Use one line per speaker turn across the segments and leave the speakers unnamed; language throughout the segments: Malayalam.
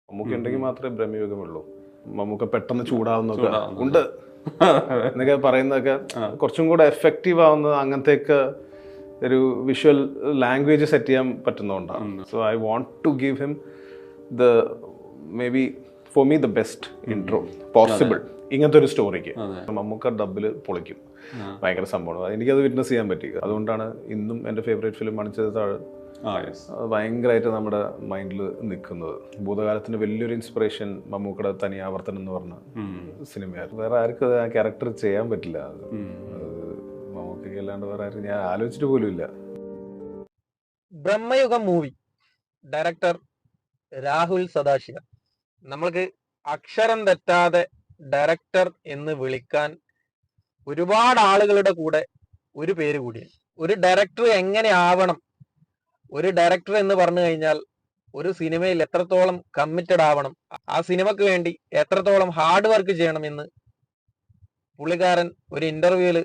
മമ്മൂക്ക ഉണ്ടെങ്കിൽ മാത്രമേ ഭ്രമയുഗമുള്ളൂ. മമ്മൂക്ക പെട്ടെന്ന് ചൂടാവുന്നൊക്കെ ഉണ്ട് എന്നൊക്കെ പറയുന്നതൊക്കെ കുറച്ചും കൂടെ എഫക്റ്റീവ് ആവുന്നത് അങ്ങനത്തെയൊക്കെ ഒരു വിഷ്വൽ ലാംഗ്വേജ് സെറ്റ് ചെയ്യാൻ പറ്റുന്നതുകൊണ്ടാണ്. So I want to give him the maybe for me the best intro possible ഇങ്ങനത്തെ ഒരു സ്റ്റോറിക്ക്. മമ്മൂക്ക ഡബിൽ പൊളിക്കും, ഭയങ്കര സംഭവമാണ്. എനിക്കത് വിറ്റ്നസ് ചെയ്യാൻ പറ്റി. അതുകൊണ്ടാണ് ഇന്നും എൻ്റെ ഫേവറേറ്റ് ഫിലിം മണിച്ചിത്രത്താഴ് ഭയങ്കരമായിട്ട് നമ്മുടെ മൈൻഡിൽ നിൽക്കുന്നത്. ഭൂതകാലത്തിന് വലിയൊരു ഇൻസ്പിറേഷൻ മമ്മൂക്കയുടെ തനി ആവർത്തനം എന്ന് പറഞ്ഞ സിനിമയായിരുന്നു. വേറെ ആർക്കും ആ ക്യാരക്ടർ ചെയ്യാൻ പറ്റില്ല. മമ്മൂക്കയ്ക്ക് അല്ലാണ്ട് വേറെ ആരും ഞാൻ ആലോചിച്ചിട്ട് പോലും ഇല്ല.
Bramayugam movie director Rahul Sadasivan. നമ്മൾക്ക് അക്ഷരം തെറ്റാതെ ഡയറക്ടർ എന്ന് വിളിക്കാൻ ഒരുപാട് ആളുകളുടെ കൂടെ ഒരു പേര് കൂടിയാണ്. ഒരു ഡയറക്ടർ എങ്ങനെ ആവണം, ഒരു ഡയറക്ടർ എന്ന് പറഞ്ഞു കഴിഞ്ഞാൽ ഒരു സിനിമയിൽ എത്രത്തോളം കമ്മിറ്റഡ് ആവണം, ആ സിനിമക്ക് വേണ്ടി എത്രത്തോളം ഹാർഡ് വർക്ക് ചെയ്യണം എന്ന് പുള്ളിക്കാരൻ ഒരു ഇന്റർവ്യൂവിൽ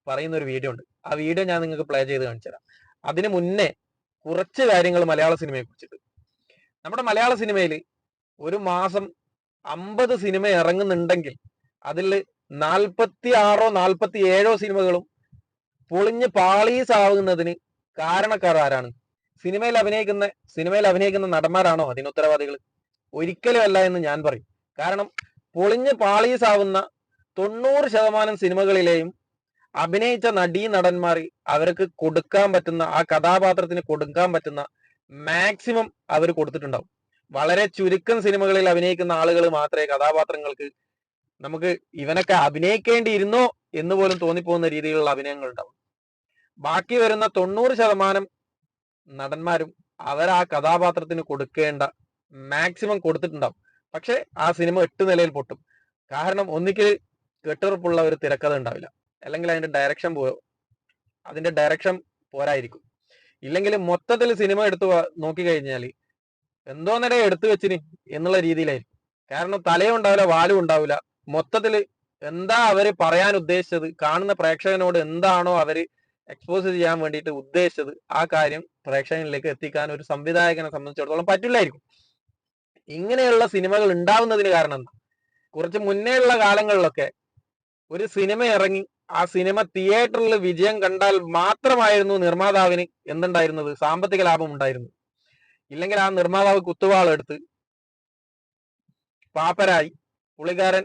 പറയുന്ന ഒരു വീഡിയോ ഉണ്ട്. ആ വീഡിയോ ഞാൻ നിങ്ങൾക്ക് പ്ലേ ചെയ്ത് കാണിച്ചു തരാം. അതിന് മുന്നേ കുറച്ച് കാര്യങ്ങൾ മലയാള സിനിമയെ കുറിച്ചിട്ട്. നമ്മുടെ മലയാള സിനിമയിൽ ഒരു മാസം 50 സിനിമ ഇറങ്ങുന്നുണ്ടെങ്കിൽ അതിൽ 46 47 സിനിമകളും പൊളിഞ്ഞ് പാളീസാവുന്നതിന് കാരണക്കാർ ആരാണ്? സിനിമയിൽ അഭിനയിക്കുന്ന നടന്മാരാണോ അതിന് ഉത്തരവാദികൾ? ഒരിക്കലും അല്ല എന്ന് ഞാൻ പറയും. കാരണം പൊളിഞ്ഞ് പാളീസാവുന്ന 90% സിനിമകളിലെയും അഭിനയിച്ച നടീ നടന്മാർ അവർക്ക് കൊടുക്കാൻ പറ്റുന്ന, ആ കഥാപാത്രത്തിന് കൊടുക്കാൻ പറ്റുന്ന മാക്സിമം അവർ കൊടുത്തിട്ടുണ്ടാവും. വളരെ ചുരുക്കം സിനിമകളിൽ അഭിനയിക്കുന്ന ആളുകൾ മാത്രമേ കഥാപാത്രങ്ങൾക്ക് നമുക്ക് ഇവനൊക്കെ അഭിനയിക്കേണ്ടിയിരുന്നോ എന്ന് പോലും തോന്നിപ്പോകുന്ന രീതിയിലുള്ള അഭിനയങ്ങൾ ഉണ്ടാവും. ബാക്കി വരുന്ന 90% നടന്മാരും അവർ ആ കഥാപാത്രത്തിന് കൊടുക്കേണ്ട മാക്സിമം കൊടുത്തിട്ടുണ്ടാവും. പക്ഷെ ആ സിനിമ 8 നിലയിൽ പൊട്ടും. കാരണം ഒന്നിക്കൽ കെട്ടുറപ്പുള്ള ഒരു തിരക്കഥ ഉണ്ടാവില്ല, അല്ലെങ്കിൽ അതിന്റെ ഡയറക്ഷൻ പോരായിരിക്കും. ഇല്ലെങ്കിൽ മൊത്തത്തിൽ സിനിമ എടുത്ത് നോക്കിക്കഴിഞ്ഞാൽ എന്തോ നേരെ എടുത്തു വെച്ചിന് എന്നുള്ള രീതിയിലായിരിക്കും. കാരണം തലയും ഉണ്ടാവില്ല, വാലും ഉണ്ടാവില്ല. മൊത്തത്തിൽ എന്താ അവര് പറയാൻ ഉദ്ദേശിച്ചത്, കാണുന്ന പ്രേക്ഷകനോട് എന്താണോ അവര് എക്സ്പോസ് ചെയ്യാൻ വേണ്ടിയിട്ട് ഉദ്ദേശിച്ചത്, ആ കാര്യം പ്രേക്ഷകനിലേക്ക് എത്തിക്കാൻ ഒരു സംവിധായകനെ സംബന്ധിച്ചിടത്തോളം പറ്റില്ലായിരിക്കും. ഇങ്ങനെയുള്ള സിനിമകൾ ഉണ്ടാവുന്നതിന് കാരണം എന്താ? കുറച്ച് മുന്നേ ഉള്ള കാലങ്ങളിലൊക്കെ ഒരു സിനിമ ഇറങ്ങി ആ സിനിമ തിയേറ്ററിൽ വിജയം കണ്ടാൽ മാത്രമായിരുന്നു നിർമ്മാതാവിന് എന്തുണ്ടായിരുന്നത്? സാമ്പത്തിക ലാഭം ഉണ്ടായിരുന്നു. ഇല്ലെങ്കിൽ ആ നിർമ്മാതാവ് കുത്തുവാളെടുത്ത് പാപ്പരായി പുള്ളിക്കാരൻ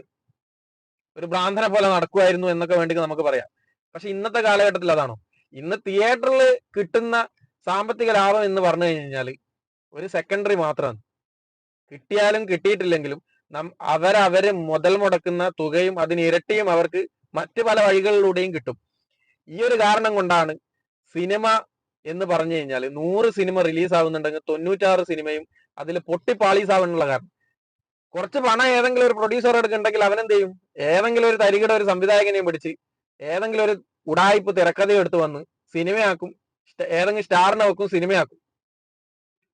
ഒരു ഭ്രാന്തനെ പോലെ നടക്കുമായിരുന്നു എന്നൊക്കെ വേണ്ടി നമുക്ക് പറയാം. പക്ഷെ ഇന്നത്തെ കാലഘട്ടത്തിൽ അതാണോ? ഇന്ന് തിയേറ്ററിൽ കിട്ടുന്ന സാമ്പത്തിക ലാഭം എന്ന് പറഞ്ഞു കഴിഞ്ഞാൽ ഒരു സെക്കൻഡറി മാത്രമാണ്. കിട്ടിയാലും കിട്ടിയിട്ടില്ലെങ്കിലും അവര് മുതൽ മുടക്കുന്ന തുകയും അതിന് ഇരട്ടിയും അവർക്ക് മറ്റു പല വഴികളിലൂടെയും കിട്ടും. ഈ ഒരു കാരണം കൊണ്ടാണ് സിനിമ എന്ന് പറഞ്ഞു കഴിഞ്ഞാൽ 100 സിനിമ റിലീസ് ആവുന്നുണ്ടെങ്കിൽ 96 സിനിമയും അതിൽ പൊട്ടിപ്പാളീസാവാനുള്ള കാരണം. കുറച്ച് പണം ഏതെങ്കിലും ഒരു പ്രൊഡ്യൂസർ എടുക്കുന്നുണ്ടെങ്കിൽ അവനെന്ത് ചെയ്യും? ഏതെങ്കിലും ഒരു തരികിട ഒരു സംവിധായകനെയും പിടിച്ച് ഏതെങ്കിലും ഒരു ഉടായ്പ് തിരക്കഥ എടുത്ത് വന്ന് സിനിമയാക്കും. ഏതെങ്കിലും സ്റ്റാറിനെ വെക്കും, സിനിമയാക്കും.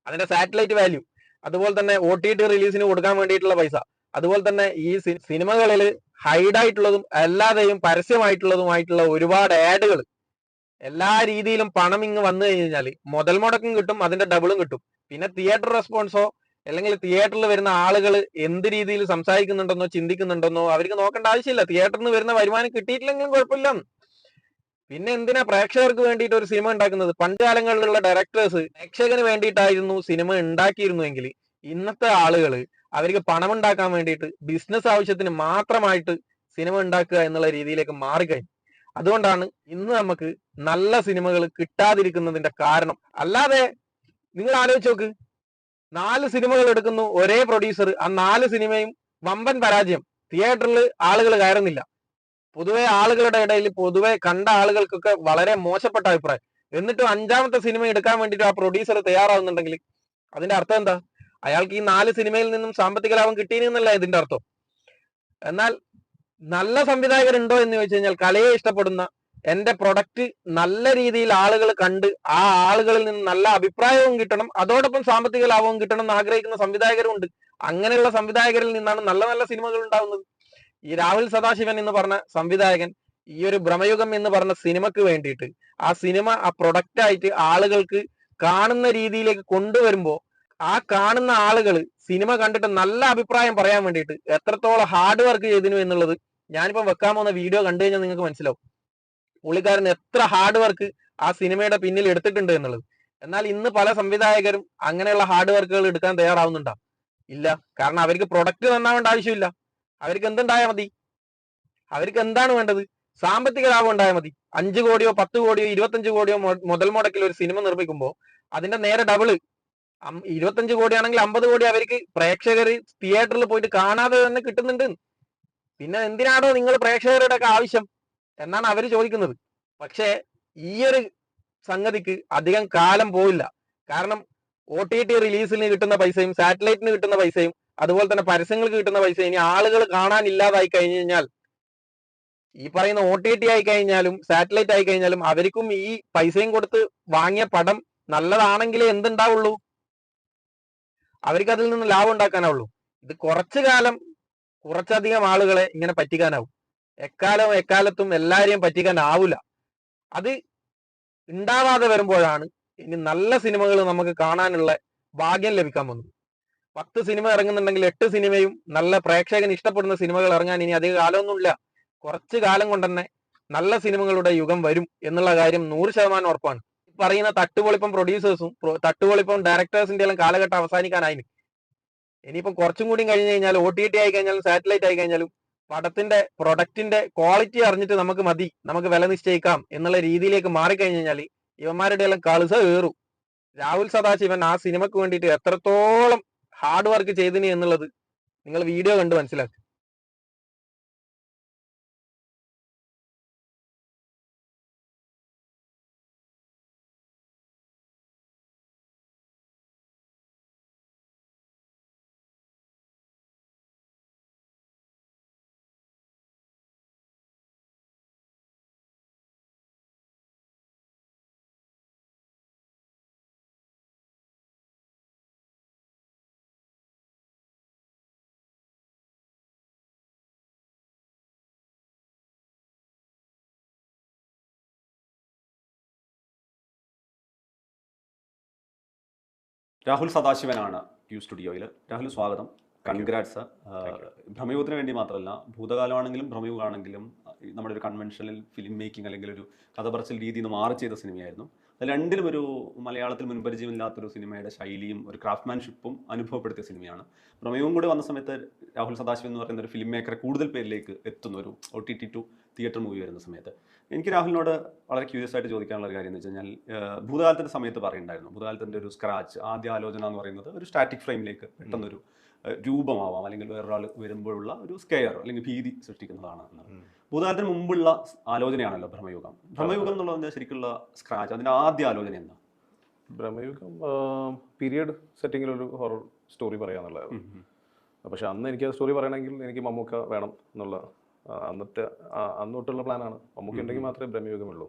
അതിന്റെ സാറ്റലൈറ്റ് വാല്യൂ, അതുപോലെ തന്നെ OTT റിലീസിന് കൊടുക്കാൻ വേണ്ടിയിട്ടുള്ള പൈസ, അതുപോലെ തന്നെ ഈ സിനിമകളിൽ ഹൈഡായിട്ടുള്ളതും അല്ലാതെയും പരസ്യമായിട്ടുള്ളതുമായിട്ടുള്ള ഒരുപാട് ആഡുകൾ, എല്ലാ രീതിയിലും പണം ഇങ്ങ് വന്നു കഴിഞ്ഞാൽ മുതൽ മുടക്കും കിട്ടും, അതിന്റെ ഡബിളും കിട്ടും. പിന്നെ തിയേറ്റർ റെസ്പോൺസോ അല്ലെങ്കിൽ തിയേറ്ററിൽ വരുന്ന ആളുകൾ എന്ത് രീതിയിൽ സംസാരിക്കുന്നുണ്ടെന്നോ ചിന്തിക്കുന്നുണ്ടെന്നോ അവർക്ക് നോക്കേണ്ട ആവശ്യമില്ല. തിയേറ്ററിൽ നിന്ന് വരുന്ന വരുമാനം കിട്ടിയിട്ടില്ലെങ്കിലും കുഴപ്പമില്ല. പിന്നെ എന്തിനാ പ്രേക്ഷകർക്ക് വേണ്ടിയിട്ട് ഒരു സിനിമ ഉണ്ടാക്കുന്നത്? പണ്ട് കാലങ്ങളിലുള്ള ഡയറക്ടേഴ്സ് പ്രേക്ഷകന് വേണ്ടിയിട്ടായിരുന്നു സിനിമ ഉണ്ടാക്കിയിരുന്നുവെങ്കിൽ ഇന്നത്തെ ആളുകൾ അവർക്ക് പണം ഉണ്ടാക്കാൻ വേണ്ടിയിട്ട് ബിസിനസ് ആവശ്യത്തിന് മാത്രമായിട്ട് സിനിമ ഉണ്ടാക്കുക എന്നുള്ള രീതിയിലേക്ക് മാറിക്കഴിഞ്ഞു. അതുകൊണ്ടാണ് ഇന്ന് നമുക്ക് നല്ല സിനിമകൾ കിട്ടാതിരിക്കുന്നതിന്റെ കാരണം. അല്ലാതെ നിങ്ങൾ ആലോചിച്ച് നോക്ക്, 4 സിനിമകൾ എടുക്കുന്നു ഒരേ പ്രൊഡ്യൂസർ, ആ 4 സിനിമയും വമ്പൻ പരാജയം, തിയേറ്ററിൽ ആളുകൾ കയറുന്നില്ല. പൊതുവെ ആളുകളുടെ ഇടയിൽ പൊതുവെ കണ്ട ആളുകൾക്കൊക്കെ വളരെ മോശപ്പെട്ട അഭിപ്രായം. എന്നിട്ടും 5ാമത്തെ സിനിമ എടുക്കാൻ വേണ്ടിയിട്ട് ആ പ്രൊഡ്യൂസർ തയ്യാറാവുന്നുണ്ടെങ്കിൽ അതിന്റെ അർത്ഥം എന്താ? അയാൾക്ക് ഈ 4 സിനിമയിൽ നിന്നും സാമ്പത്തിക ലാഭം കിട്ടിയെന്നല്ല ഇതിന്റെ അർത്ഥം. എന്നാൽ നല്ല സംവിധായകരുണ്ടോ എന്ന് ചോദിച്ചു കഴിഞ്ഞാൽ കലയെ ഇഷ്ടപ്പെടുന്ന, എന്റെ പ്രൊഡക്റ്റ് നല്ല രീതിയിൽ ആളുകൾ കണ്ട് ആ ആളുകളിൽ നിന്ന് നല്ല അഭിപ്രായവും കിട്ടണം, അതോടൊപ്പം സാമ്പത്തിക ലാഭവും കിട്ടണം എന്ന് ആഗ്രഹിക്കുന്ന സംവിധായകരും ഉണ്ട്. അങ്ങനെയുള്ള സംവിധായകരിൽ നിന്നാണ് നല്ല നല്ല സിനിമകൾ ഉണ്ടാവുന്നത്. ഈ രാഹുൽ സദാശിവൻ എന്ന് പറഞ്ഞ സംവിധായകൻ ഈ ഒരു ഭ്രമയുഗം എന്ന് പറഞ്ഞ സിനിമക്ക് വേണ്ടിയിട്ട് ആ സിനിമ ആ പ്രൊഡക്റ്റ് ആയിട്ട് ആളുകൾക്ക് കാണുന്ന രീതിയിലേക്ക് കൊണ്ടുവരുമ്പോൾ ആ കാണുന്ന ആളുകൾ സിനിമ കണ്ടിട്ട് നല്ല അഭിപ്രായം പറയാൻ വേണ്ടിയിട്ട് എത്രത്തോളം ഹാർഡ് വർക്ക് ചെയ്തിരുന്നു എന്നുള്ളത് ഞാനിപ്പം വെക്കാൻ പോകുന്ന വീഡിയോ കണ്ടു കഴിഞ്ഞാൽ നിങ്ങൾക്ക് മനസ്സിലാവും. പുള്ളിക്കാരൻ എത്ര ഹാർഡ് വർക്ക് ആ സിനിമയുടെ പിന്നിൽ എടുത്തിട്ടുണ്ട് എന്നുള്ളത്. എന്നാൽ ഇന്ന് പല സംവിധായകരും അങ്ങനെയുള്ള ഹാർഡ് വർക്കുകൾ എടുക്കാൻ തയ്യാറാവുന്നുണ്ടോ? ഇല്ല. കാരണം അവർക്ക് പ്രൊഡക്റ്റ് നന്നാവേണ്ട ആവശ്യമില്ല. അവർക്ക് എന്തുണ്ടായാൽ മതി? അവർക്ക് എന്താണ് വേണ്ടത്? സാമ്പത്തിക ലാഭം ഉണ്ടായാൽ മതി. 5 കോടിയോ 10 കോടിയോ 25 കോടിയോ മുതൽ മുടക്കിൽ ഒരു സിനിമ നിർമ്മിക്കുമ്പോൾ അതിന്റെ നേരെ ഡബിള് 25 കോടിയാണെങ്കിൽ 50 കോടി അവർക്ക് പ്രേക്ഷകർ തിയേറ്ററിൽ പോയിട്ട് കാണാതെ തന്നെ കിട്ടുന്നുണ്ട്. പിന്നെ എന്തിനാണോ നിങ്ങൾ പ്രേക്ഷകരുടെ ഒക്കെ ആവശ്യം എന്നാണ് അവർ ചോദിക്കുന്നത്. പക്ഷേ ഈ ഒരു സംഗതിക്ക് അധികം കാലം പോയില്ല. കാരണം OTT റിലീസിന് കിട്ടുന്ന പൈസയും സാറ്റലൈറ്റിന് കിട്ടുന്ന പൈസയും അതുപോലെ തന്നെ പരസ്യങ്ങൾക്ക് കിട്ടുന്ന പൈസയും ഇനി ആളുകൾ കാണാനില്ലാതായി കഴിഞ്ഞു കഴിഞ്ഞാൽ, ഈ പറയുന്ന OTT ആയി കഴിഞ്ഞാലും സാറ്റലൈറ്റ് ആയി കഴിഞ്ഞാലും അവർക്കും ഈ പൈസയും കൊടുത്ത് വാങ്ങിയ പടം നല്ലതാണെങ്കിലേ എന്തുണ്ടാവുള്ളൂ, അവർക്ക് അതിൽ നിന്ന് ലാഭം ഉണ്ടാക്കാനാവുള്ളൂ. ഇത് കുറച്ചു കാലം കുറച്ചധികം ആളുകളെ ഇങ്ങനെ പറ്റിക്കാനാവും. എക്കാലത്തും എല്ലാരെയും പറ്റിക്കാനാവില്ല. അത് ഉണ്ടാവാതെ വരുമ്പോഴാണ് ഇനി നല്ല സിനിമകൾ നമുക്ക് കാണാനുള്ള ഭാഗ്യം ലഭിക്കാൻ പോകുന്നത്. 10 സിനിമ ഇറങ്ങുന്നുണ്ടെങ്കിൽ 8 സിനിമയും നല്ല പ്രേക്ഷകന് ഇഷ്ടപ്പെടുന്ന സിനിമകൾ ഇറങ്ങാൻ ഇനി അധിക കാലമൊന്നുമില്ല. കുറച്ചു കാലം കൊണ്ട് തന്നെ നല്ല സിനിമകളുടെ യുഗം വരും എന്നുള്ള കാര്യം 100% ഉറപ്പാണ്. പറയുന്ന തട്ടുപൊളിപ്പം പ്രൊഡ്യൂസേഴ്സും തട്ടുപൊളിപ്പം ഡയറക്ടേഴ്സിന്റെ എല്ലാം കാലഘട്ടം അവസാനിക്കാനായി. ഇനിയിപ്പം കുറച്ചും കൂടി കഴിഞ്ഞു കഴിഞ്ഞാൽ OTT ആയി കഴിഞ്ഞാലും സാറ്റലൈറ്റ് ആയി കഴിഞ്ഞാലും പടത്തിന്റെ പ്രൊഡക്റ്റിന്റെ ക്വാളിറ്റി അറിഞ്ഞിട്ട് നമുക്ക് മതി, നമുക്ക് വില നിശ്ചയിക്കാം എന്നുള്ള രീതിയിലേക്ക് മാറിക്കഴിഞ്ഞു കഴിഞ്ഞാൽ ഇവന്മാരുടെ എല്ലാം കളുസ കയറും. രാഹുൽ സദാശിവൻ ആ സിനിമക്ക് വേണ്ടിയിട്ട് എത്രത്തോളം ഹാർഡ് വർക്ക് ചെയ്തിന് എന്നുള്ളത് നിങ്ങൾ വീഡിയോ കണ്ട് മനസ്സിലാക്കുക.
രാഹുൽ സദാശിവനാണ് യു സ്റ്റുഡിയോയിൽ. രാഹുൽ സ്വാഗതം, കൺഗ്രാറ്റ്സ്. ഭ്രമയുഗത്തിന് വേണ്ടി മാത്രമല്ല, ഭൂതകാലമാണെങ്കിലും ഭ്രമയുഗമാണെങ്കിലും നമ്മുടെ ഒരു കൺവെൻഷണൽ ഫിലിം മേക്കിംഗ് അല്ലെങ്കിൽ ഒരു കഥ പറച്ചിൽ രീതിയിൽ നിന്ന് മാറി ചെയ്ത സിനിമയായിരുന്നു. അത് രണ്ടിലും ഒരു മലയാളത്തിൽ മുൻപരിചയമില്ലാത്തൊരു സിനിമയുടെ ശൈലിയും ഒരു ക്രാഫ്റ്റ്മാൻഷിപ്പും അനുഭവപ്പെടുത്തിയ സിനിമയാണ്. ഭ്രമയുഗം കൂടി വന്ന സമയത്ത് രാഹുൽ സദാശിവൻ എന്ന് പറയുന്ന ഒരു ഫിലിം മേക്കറെ കൂടുതൽ പേരിലേക്ക് എത്തുന്ന ഒരു OTT ടു തിയേറ്റർ മൂവി വരുന്ന സമയത്ത് എനിക്ക് രാഹുലിനോട് വളരെ ക്യൂരിയസ് ആയിട്ട് ചോദിക്കാനുള്ള ഒരു കാര്യം എന്ന് വെച്ച് കഴിഞ്ഞാൽ, ഭൂതകാലത്തിൻ്റെ സമയത്ത് പറയുന്നുണ്ടായിരുന്നു, ഭൂതകാലത്തിൻ്റെ ഒരു സ്ക്രാച്ച് ആദ്യ ആലോചന എന്ന് പറയുന്നത് ഒരു സ്റ്റാറ്റിക് ഫ്രെയിമിലേക്ക് പെട്ടെന്നൊരു രൂപമാവാം അല്ലെങ്കിൽ വേറൊരാൾ വരുമ്പോഴുള്ള ഒരു സ്കെയർ അല്ലെങ്കിൽ ഭീതി സൃഷ്ടിക്കുന്നതാണ്. ഭൂതകാലത്തിന് മുമ്പുള്ള ആലോചനയാണല്ലോ ഭ്രമയുഗം. ഭ്രമയുഗം എന്നുള്ളതിൻ്റെ ശരിക്കുള്ള സ്ക്രാച്ച്, അതിൻ്റെ ആദ്യ ആലോചന എന്താ?
ഭ്രമയുഗം പീരിയഡ് സെറ്റിങ്ങിലൊരു ഹൊറർ സ്റ്റോറി പറയാന്നുള്ളതായിരുന്നു. പക്ഷെ അന്ന് എനിക്ക് ആ സ്റ്റോറി പറയണമെങ്കിൽ എനിക്ക് മമ്മൂക്ക വേണം എന്നുള്ള അന്ന് തൊട്ടുള്ള പ്ലാനാണ്. മമ്മൂക്ക ഉണ്ടെങ്കിൽ മാത്രമേ ഭ്രമയുഗമുള്ളൂ.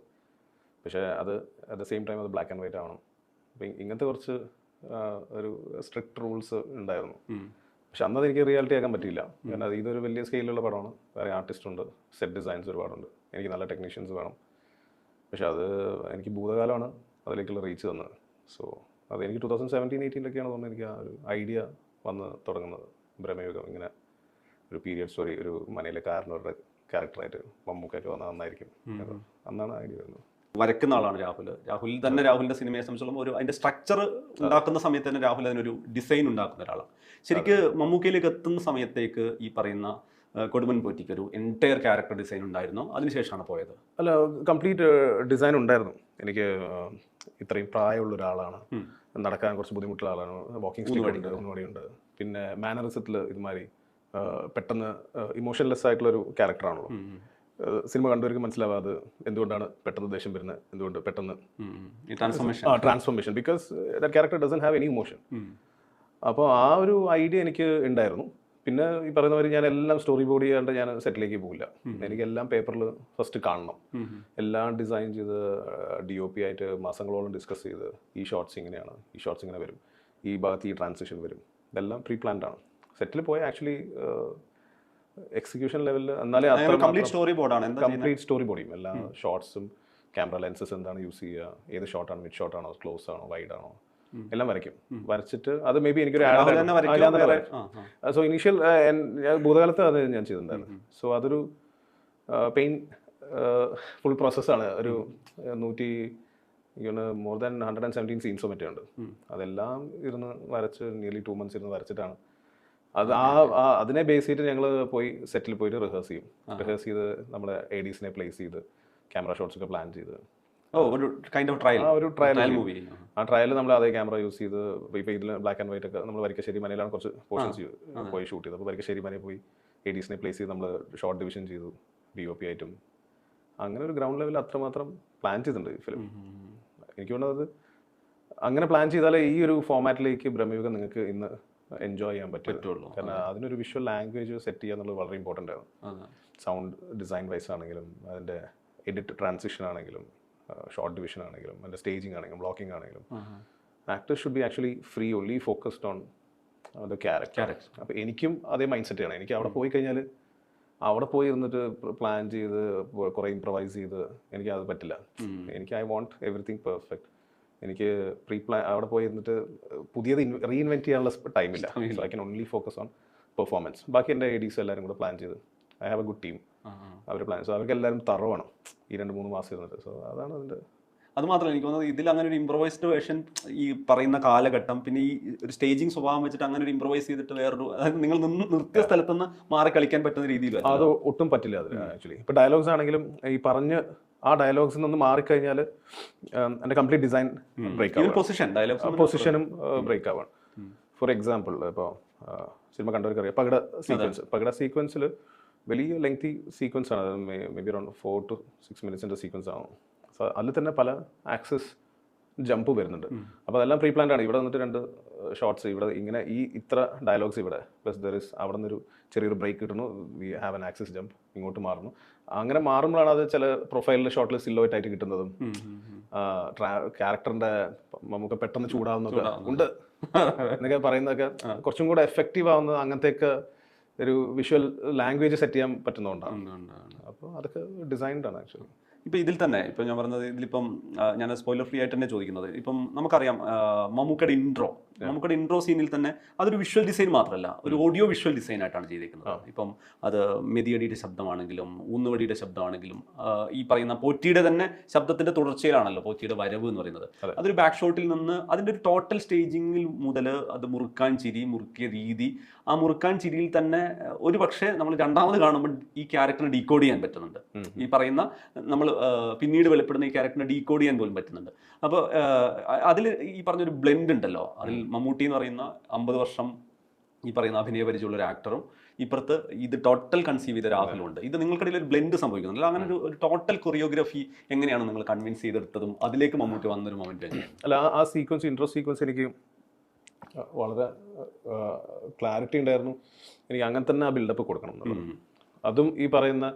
പക്ഷേ അത് അറ്റ് ദ സെയിം ടൈം അത് ബ്ലാക്ക് ആൻഡ് വൈറ്റ് ആവണം. അപ്പം ഇങ്ങനത്തെ കുറച്ച് ഒരു സ്ട്രിക്റ്റ് റൂൾസ് ഉണ്ടായിരുന്നു. പക്ഷെ അന്നത് എനിക്ക് റിയാലിറ്റി ആക്കാൻ പറ്റിയില്ല. കാരണം ഇതൊരു വലിയ സ്കെയിലുള്ള പടമാണ്, വേറെ ആർട്ടിസ്റ്റ് ഉണ്ട്, സെറ്റ് ഡിസൈൻസ് ഒരുപാടുണ്ട്, എനിക്ക് നല്ല ടെക്നീഷ്യൻസ് വേണം. പക്ഷെ അത് എനിക്ക് ഭൂതകാലമാണ് അതിലേക്കുള്ള റീച്ച് തന്നത്. സോ അത് എനിക്ക് 2017-18 തോന്നുന്നത് എനിക്ക് ആ ഒരു ഐഡിയ വന്ന് തുടങ്ങുന്നത്. ഭ്രമയുഗം ഇങ്ങനെ ഒരു പീരിയഡ് സ്റ്റോറി, ഒരു മനയിലെ കാരണവരുടെ ക്യാരക്ടറായിട്ട് മമ്മൂക്കായിട്ട് വന്നാൽ നന്നായിരിക്കും, അന്നാണ് ഐഡിയ വരുന്നത്.
വരയ്ക്കുന്ന ആളാണ് രാഹുൽ തന്നെ. രാഹുലിൻ്റെ സിനിമയെ സംബന്ധിച്ചോളം ഒരു അതിൻ്റെ സ്ട്രക്ചർ ഉണ്ടാക്കുന്ന സമയത്ത് തന്നെ രാഹുൽ അതിനൊരു ഡിസൈൻ ഉണ്ടാക്കുന്ന ഒരാളാണ്. ശരിക്ക് മമ്മൂക്കയിലേക്ക് എത്തുന്ന സമയത്തേക്ക് ഈ പറയുന്ന കൊടുമൺ പോറ്റിക്ക് ഒരു എൻറ്റയർ ക്യാരക്ടർ ഡിസൈൻ ഉണ്ടായിരുന്നു, അതിനുശേഷമാണ് പോയത്?
അല്ല, കംപ്ലീറ്റ് ഡിസൈൻ ഉണ്ടായിരുന്നു. എനിക്ക് ഇത്രയും പ്രായമുള്ള ഒരാളാണ്, നടക്കാൻ കുറച്ച് ബുദ്ധിമുട്ടുള്ള ആളാണ്, വാക്കിംഗ് സ്പീഡ്, പിന്നെ മാനറിസത്തിൽ ഇതുമാതിരി പെട്ടെന്ന് ഇമോഷൻലെസ് ആയിട്ടുള്ളൊരു ക്യാരക്ടറാണല്ലോ. സിനിമ കണ്ടവർക്ക് മനസ്സിലാവാതെ എന്തുകൊണ്ടാണ് പെട്ടെന്ന് ദേഷ്യം വരുന്നത്, എന്തുകൊണ്ട് പെട്ടെന്ന് transformation, because that character doesn't have any emotion. അപ്പോൾ ആ ഒരു ഐഡിയ എനിക്ക് ഉണ്ടായിരുന്നു. പിന്നെ ഈ പറയുന്ന മാതിരി ഞാൻ എല്ലാം സ്റ്റോറി ബോർഡ് ചെയ്യാണ്ട് ഞാൻ സെറ്റിലേക്ക് പോകില്ല. എനിക്കെല്ലാം പേപ്പറിൽ ഫസ്റ്റ് കാണണം, എല്ലാം ഡിസൈൻ ചെയ്ത് DOP ആയിട്ട് മാസങ്ങളോളം ഡിസ്കസ് ചെയ്ത് ഈ ഷോട്ട്സ് ഇങ്ങനെയാണ്, ഈ ഷോട്ട്സ് ഇങ്ങനെ വരും, ഈ ഭാഗത്ത് ഈ ട്രാൻസിഷൻ വരും, ഇതെല്ലാം പ്രീ പ്ലാൻഡ് ആണ്. സെറ്റിൽ പോയ ആക്ച്വലി എക്സിക്യൂഷൻ ലെവലിൽ എന്നാലേ
കംപ്ലീറ്റ് സ്റ്റോറി ബോർഡാണ്,
കംപ്ലീറ്റ് സ്റ്റോറി ബോർഡിയും എല്ലാ ഷോട്ട്സും ക്യാമറ ലെൻസസ് എന്താണ് യൂസ് ചെയ്യുക, ഏത് ഷോട്ടാണ്, മിഡ് ഷോട്ടാണോ, ക്ലോസ് ആണോ, വൈഡ് ആണോ, എല്ലാം വരയ്ക്കും. വരച്ചിട്ട് അത് മേ ബി എനിക്കൊരു
രാഹുൽ തന്നെ വരയ്ക്കുമോ?
സോ ഇനീഷ്യൽ ഭൂതകാലത്ത് അത് ഞാൻ ചെയ്തിട്ടുണ്ടായിരുന്നു. സോ അതൊരു പെയിൻ ഫുൾ പ്രോസസ്സാണ്. ഒരു മോർ ദാൻ 117 സീൻസോ മറ്റേ ഉണ്ട്. അതെല്ലാം ഇരുന്ന് വരച്ച് നിയർലി 2 months ഇരുന്ന് വരച്ചിട്ടാണ് അത് അതിനെ ബേസ് ചെയ്തിട്ട് ഞങ്ങൾ പോയി സെറ്റിൽ പോയിട്ട് റിഹേഴ്സ് ചെയ്ത് നമ്മുടെ ADsനെ പ്ലേസ് ചെയ്ത് ക്യാമറ ഷോട്ട്സ് ഒക്കെ പ്ലാൻ ചെയ്ത്
ഒരു കൈൻഡ് ഓഫ് ട്രയൽ,
ഒരു ട്രയൽ
മൂവി.
ആ ട്രയൽ നമ്മൾ അതേ ക്യാമറ യൂസ് ചെയ്ത് ഇപ്പോൾ ഇതിൽ ബ്ലാക്ക് ആൻഡ് വൈറ്റ് ഒക്കെ നമ്മൾ വരിക്കശ്ശേരി മനയിലാണ് കുറച്ച് പോർഷൻസ് പോയി ഷൂട്ട് ചെയ്തത്. അപ്പോൾ വരിക്കശ്ശേരി മനയിൽ പോയി ADsനെ പ്ലേസ് ചെയ്ത് നമ്മൾ ഷോർട്ട് ഡിവിഷൻ ചെയ്തു, DOP ആയിട്ടും. അങ്ങനെ ഒരു ഗ്രൗണ്ട് ലെവലിൽ അത്രമാത്രം പ്ലാൻ ചെയ്തിട്ടുണ്ട് ഈ ഫിലിം. എനിക്ക് തോന്നുന്നത് അങ്ങനെ പ്ലാൻ ചെയ്താലേ ഈ ഒരു ഫോമാറ്റിലേക്ക് ബ്രഹ്മയുഗം നിങ്ങൾക്ക് ഇന്ന് എൻജോയ് ചെയ്യാൻ പറ്റുള്ളൂ. കാരണം അതിനൊരു വിഷ്വൽ ലാംഗ്വേജ് സെറ്റ് ചെയ്യുക എന്നുള്ളത് വളരെ ഇമ്പോർട്ടൻ്റ് ആണ്. സൗണ്ട് ഡിസൈൻ വൈസ് ആണെങ്കിലും അതിൻ്റെ എഡിറ്റ് ട്രാൻസിഷൻ ആണെങ്കിലും ഷോർട്ട് ഡിവിഷൻ ആണെങ്കിലും അതിൻ്റെ സ്റ്റേജിങ് ആണെങ്കിലും ബ്ലോക്കിംഗ് ആണെങ്കിലും actors should be actually free only focused on the character. അപ്പോൾ എനിക്കും അതേ മൈൻഡ് സെറ്റ് ചെയ്യണം. എനിക്ക് അവിടെ പോയി കഴിഞ്ഞാൽ അവിടെ പോയി ഇരുന്നിട്ട് പ്ലാൻ ചെയ്ത് കുറേ ഇംപ്രവൈസ് ചെയ്ത് എനിക്ക് അത് പറ്റില്ല. എനിക്ക് ഐ വോണ്ട് എവറിത്തിങ് പെർഫെക്റ്റ്. എനിക്ക് അവിടെ പോയി ഇരുന്നിട്ട് പുതിയത് റീഇൻവെൻറ്റ് ചെയ്യാനുള്ള ടൈമില്ല. So I can only focus on performance. ബാക്കി എൻ്റെ ADs എല്ലാവരും കൂടെ പ്ലാൻ ചെയ്ത് I have a good team. അവർ പ്ലാൻ. സോ അവർക്ക് എല്ലാവരും തറവാണ് ഈ 2-3 മാസം ഇരുന്നിട്ട്. സോ അതാണ് അതിൻ്റെ.
അത് മാത്രമല്ല എനിക്ക് തോന്നുന്നത് ഇതിൽ അങ്ങനെ ഒരു ഇംപ്രവൈസ്ഡ് വേർഷൻ ഈ പറയുന്ന കാലഘട്ടം, പിന്നെ ഈ ഒരു സ്റ്റേജിങ് സ്വഭാവം വെച്ചിട്ട് അങ്ങനെ ഒരു ഇംപ്രവൈസ് ചെയ്തിട്ട് വേറൊരു, അതായത് നിങ്ങൾ നിർത്തിയ സ്ഥലത്ത് നിന്ന് മാറി കളിക്കാൻ പറ്റുന്ന രീതിയിൽ
അത് ഒട്ടും പറ്റില്ല. അതിൽ ആക്ച്വലി ഇപ്പോൾ ഡയലോഗ്സ് ആണെങ്കിലും ഈ പറഞ്ഞ് ആ ഡയലോഗ്സിൽ നിന്ന് മാറിക്കഴിഞ്ഞാൽ എൻ്റെ കംപ്ലീറ്റ് ഡിസൈൻ ബ്രേക്ക് ആവും. പൊസിഷനും ബ്രേക്ക് ആവാണ്. ഫോർ എക്സാമ്പിൾ ഇപ്പോൾ സിനിമ കണ്ടവർക്കറിയാം പകട സീക്വൻസിൽ വലിയ ലെങ്തി സീക്വൻസ് ആണ്. May be around 4 to 6 minutes sequence ആവും. സോ അതിൽ തന്നെ പല ആക്സസ് ജമ്പ് വരുന്നുണ്ട്. അപ്പോൾ അതെല്ലാം പ്രീ പ്ലാൻഡ് ആണ്. ഇവിടെ വന്നിട്ട് 2 ഷോട്ട്സ് ഇവിടെ ഇങ്ങനെ ഇത്ര ഡയലോഗ്സ് ഇവിടെ പ്ലസ് ദർ ഇസ് അവിടെ നിന്നൊരു ചെറിയൊരു ബ്രേക്ക് കിട്ടുന്നു. We have an access jump, ഇങ്ങോട്ട് മാറുന്നു. അങ്ങനെ മാറുമ്പോഴാണ് അത് ചില പ്രൊഫൈലിലെ ഷോട്ടിൽ സില്ലോയിറ്റ് ആയിട്ട് കിട്ടുന്നതും ക്യാരക്ടറിന്റെ നമുക്ക് പെട്ടെന്ന് ചൂടാവുന്നൊക്കെ ഉണ്ട് എന്നൊക്കെ പറയുന്നതൊക്കെ കുറച്ചും കൂടെ എഫക്റ്റീവ് ആവുന്നത് അങ്ങനത്തെയൊക്കെ ഒരു വിഷ്വൽ ലാംഗ്വേജ് സെറ്റ് ചെയ്യാൻ പറ്റുന്നതുകൊണ്ടാണ്. അപ്പോൾ അതൊക്കെ ഡിസൈൻഡ് ആണ് ആക്ച്വലി.
ഇപ്പം ഇതിൽ തന്നെ ഇപ്പം ഞാൻ പറഞ്ഞത് ഇതിലിപ്പം ഞാൻ സ്പോയിലർ ഫ്രീ ആയിട്ട് തന്നെ ചോദിക്കുന്നത്, ഇപ്പം നമുക്കറിയാം മമ്മൂക്കയുടെ ഇൻട്രോ സീനിൽ തന്നെ അതൊരു വിഷ്വൽ ഡിസൈൻ മാത്രമല്ല, ഒരു ഓഡിയോ വിഷ്വൽ ഡിസൈൻ ആയിട്ടാണ് ചെയ്തിരിക്കുന്നത്. ഇപ്പം അത് മെതിയടിയുടെ ശബ്ദമാണെങ്കിലും ഊന്നുവടിയുടെ ശബ്ദമാണെങ്കിലും ഈ പറയുന്ന പോറ്റിയുടെ തന്നെ ശബ്ദത്തിന്റെ തുടർച്ചയിലാണല്ലോ പോറ്റിയുടെ വരവ് എന്ന് പറയുന്നത്. അതൊരു ബാക്ക് ഷോട്ടിൽ നിന്ന് അതിൻ്റെ ഒരു ടോട്ടൽ സ്റ്റേജിങ്ങിൽ മുതൽ അത് മുറുക്കിയ രീതി, ആ മുറുക്കാൻ ചിരിയിൽ തന്നെ ഒരു പക്ഷേ നമ്മൾ രണ്ടാമത് കാണുമ്പോൾ ഈ ക്യാരക്ടറിനെ ഡീകോഡ് ചെയ്യാൻ പറ്റുന്നുണ്ട്. ഈ പറയുന്ന നമ്മൾ പിന്നീട് വെളിപ്പെടുന്ന ഈ ക്യാരക്ടറിനെ ഡീകോഡ് ചെയ്യാൻ പോലും പറ്റുന്നുണ്ട്. അപ്പോൾ അതിൽ ഈ പറഞ്ഞൊരു ബ്ലെൻഡ് ഉണ്ടല്ലോ. അതിൽ മമ്മൂട്ടി എന്ന് പറയുന്ന 50 വർഷം ഈ പറയുന്ന അഭിനയ പരിചയമുള്ള ഒരു ആക്ടറും ഇപ്പുറത്ത് ഇത് ടോട്ടൽ കൺസീവ് ചെയ്ത രാഹുലുണ്ട്. ഇത് നിങ്ങൾക്കിടയിൽ ഒരു ബ്ലെൻഡ് സംഭവിക്കുന്നുണ്ട്. അങ്ങനെ ഒരു ടോട്ടൽ കൊറിയോഗ്രാഫി എങ്ങനെയാണ് നിങ്ങൾ കൺവിൻസ് ചെയ്തെടുത്തതും അതിലേക്ക് മമ്മൂട്ടി വന്നൊരു മൊമെന്റ്?
അല്ല, ആ സീക്വൻസ് ഇൻട്രോ സീക്വൻസ് എനിക്ക് വളരെ ക്ലാരിറ്റി ഉണ്ടായിരുന്നു. എനിക്ക് അങ്ങനെ തന്നെ ആ ബിൽഡപ്പ് കൊടുക്കണം എന്നുള്ളത്. അതും ഈ പറയുന്ന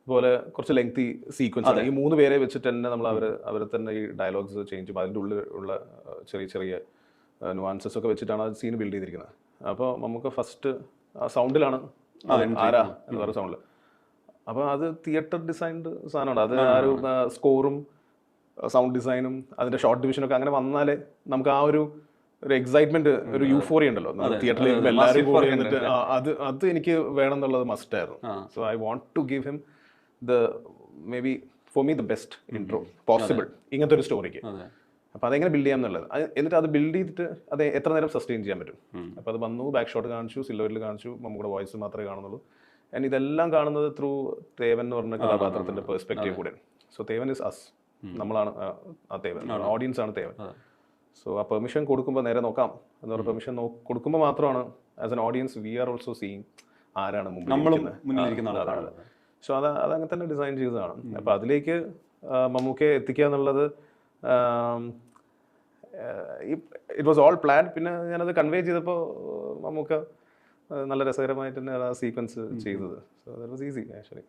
പോലെ കുറച്ച് ലെങ്തി സീക്വൻസ്. ഈ 3 പേരെ വെച്ചിട്ട് തന്നെ നമ്മൾ അവരെ തന്നെ ഈ ഡയലോഗ്സ് ചേഞ്ച് അതിൻ്റെ ഉള്ളിൽ ഉള്ള ചെറിയ നുവാൻസസ് ഒക്കെ വെച്ചിട്ടാണ് ആ സീൻ ബിൽഡ് ചെയ്തിരിക്കുന്നത്. അപ്പോൾ നമുക്ക് ഫസ്റ്റ് സൗണ്ടിലാണ് ആരാ എന്ന് പറയുന്ന സൗണ്ടിൽ. അപ്പോൾ അത് തിയേറ്റർ ഡിസൈൻഡ് സാധനമാണ്. അത് ആ ഒരു സ്കോറും സൗണ്ട് ഡിസൈനും അതിൻ്റെ ഷോർട്ട് ഡിവിഷനൊക്കെ അങ്ങനെ വന്നാലേ നമുക്ക് ആ ഒരു എക്സൈറ്റ്മെന്റ്, ഒരു യൂഫോറിയ ഉണ്ടല്ലോ തിയേറ്ററിൽ എല്ലാവരും കൂടി എന്നിട്ട് അത് എനിക്ക് വേണം എന്നുള്ളത് മസ്റ്റ് ആയിരുന്നു. So I want to give him maybe for me the best intro possible ഇങ്ങനത്തെ ഒരു സ്റ്റോറിക്ക്. അപ്പോൾ അതെങ്ങനെ ബിൽഡ് ചെയ്യാം എന്നുള്ളത്, എന്നിട്ട് അത് ബിൽഡ് ചെയ്തിട്ട് അത് എത്ര നേരം സസ്റ്റെയിൻ ചെയ്യാൻ പറ്റും. അപ്പോൾ അത് വന്നു, ബാക്ക് ഷോട്ട് കാണിച്ചു, സിൽവറിൽ കാണിച്ചു, നമ്മുടെ വോയിസ് മാത്രമേ കാണുന്നുള്ളൂ. ആൻഡ് ഇതെല്ലാം കാണുന്നത് ത്രൂ തേവൻ എന്ന് പറഞ്ഞ കഥാപാത്രത്തിന്റെ പെർസ്പെക്റ്റീവ് കൂടെ. സോ തേവൻ ഇസ് അസ്, നമ്മളാണ് ആ തേവൻ, ഓഡിയൻസ് ആണ് തേവൻ. സോ ആ പെർമിഷൻ കൊടുക്കുമ്പോൾ നേരെ നോക്കാം എന്ന് പറഞ്ഞ പെർമിഷൻ കൊടുക്കുമ്പോൾ മാത്രമാണ് as an audience we are also seeing ആരാണ് മുന്നിലിരിക്കുന്ന ആളാണ്. സോ അതങ്ങനെ തന്നെ ഡിസൈൻ ചെയ്തതാണ്. അപ്പോൾ അതിലേക്ക് മമ്മൂക്കയെ എത്തിക്കുക എന്നുള്ളത് ഇറ്റ് വാസ് ഓൾ പ്ലാൻ. പിന്നെ ഞാനത് കൺവേ ചെയ്തപ്പോൾ മമ്മൂക്ക നല്ല രസകരമായിട്ട് തന്നെ ആ സീക്വൻസ് ചെയ്തത്. So that was easy actually.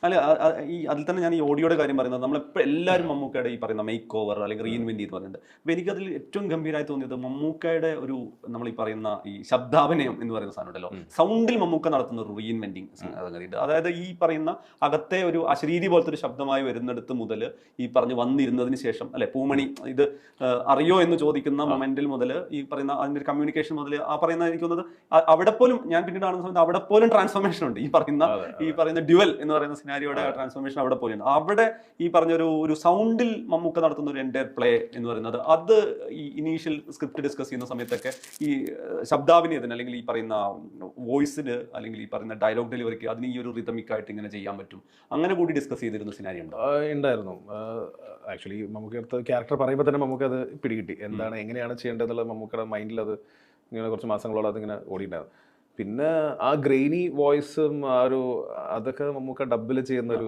അല്ല ഈ അതിൽ തന്നെ ഞാൻ ഈ ഓഡിയോയുടെ കാര്യം പറയുന്നത് നമ്മളെപ്പോഴും എല്ലാവരും മമ്മൂക്കയുടെ ഈ പറയുന്ന മേക്ക് ഓവർ അല്ലെങ്കിൽ റീഇൻവെന്റ് എന്ന് പറയുന്നത്. അപ്പോൾ എനിക്കതിൽ ഏറ്റവും ഗംഭീരമായി തോന്നിയത് മമ്മൂക്കയുടെ ഒരു നമ്മൾ ഈ പറയുന്ന ഈ ശബ്ദാഭിനയം എന്ന് പറയുന്ന സാധനം ഉണ്ടല്ലോ, സൗണ്ടിൽ മമ്മൂക്ക നടത്തുന്ന ഒരു റീഇൻവെന്റിങ് സംഗതിയുണ്ട്. അതായത് ഈ പറയുന്ന അകത്തെ ഒരു അശരീരി പോലത്തെ ഒരു ശബ്ദമായി വരുന്നിടത്ത് മുതൽ ഈ പറഞ്ഞ് വന്നിരുന്നതിന് ശേഷം അല്ലെ പൂമണി ഇത് അറിയോ എന്ന് ചോദിക്കുന്ന മൊമെന്റിൽ മുതൽ ഈ പറയുന്ന അതിന്റെ ഒരു കമ്മ്യൂണിക്കേഷൻ മുതൽ ആ പറയുന്ന എനിക്ക് തോന്നുന്നത് അവിടെ പോലും ഞാൻ പിന്നീട് കാണുന്ന സമയത്ത് അവിടെ പോലും ട്രാൻസ്ഫോർമേഷൻ ഉണ്ട്. ഈ പറയുന്ന ഡ്യുവൽ എന്ന് പറയുന്ന സിനാരിയോയുടെ ട്രാൻസ്ഫോർമേഷൻ അവിടെ പോലെയാണ്. അവിടെ ഈ പറഞ്ഞൊരു സൗണ്ടിൽ മമ്മൂക്ക നടത്തുന്ന ഒരു എൻ്റയർ പ്ലേ എന്ന് പറയുന്നത് അത് ഈ ഇനീഷ്യൽ സ്ക്രിപ്റ്റ് ഡിസ്കസ് ചെയ്യുന്ന സമയത്തൊക്കെ ഈ ശബ്ദാഭിനയത്തിന് അല്ലെങ്കിൽ ഈ പറയുന്ന വോയിസിന് അല്ലെങ്കിൽ ഈ പറയുന്ന ഡയലോഗ് ഡെലിവറിക്ക് അതിന് ഈ ഒരു റിതമിക് ആയിട്ട് ഇങ്ങനെ ചെയ്യാൻ പറ്റും അങ്ങനെ കൂടി ഡിസ്കസ് ചെയ്തിരുന്ന സിനാരി
ഉണ്ടായിരുന്നു. ആക്ച്വലി മമ്മൂക്ക അടുത്ത് ക്യാരക്ടർ പറയുമ്പോൾ തന്നെ മമ്മൂക്ക അത് പിടികിട്ടി, എന്താണ് എങ്ങനെയാണ് ചെയ്യേണ്ടതെന്നുള്ളത് മമ്മൂക്കയുടെ മൈൻഡിൽ അത് ഇങ്ങനെ കുറച്ച് മാസങ്ങളോളം അതിങ്ങനെ ഓടിയിട്ടുണ്ടായിരുന്നു. പിന്നെ ആ ഗ്രെയിനി വോയിസും ആ ഒരു അതൊക്കെ നമുക്ക് ഡബിൽ ചെയ്യുന്ന ഒരു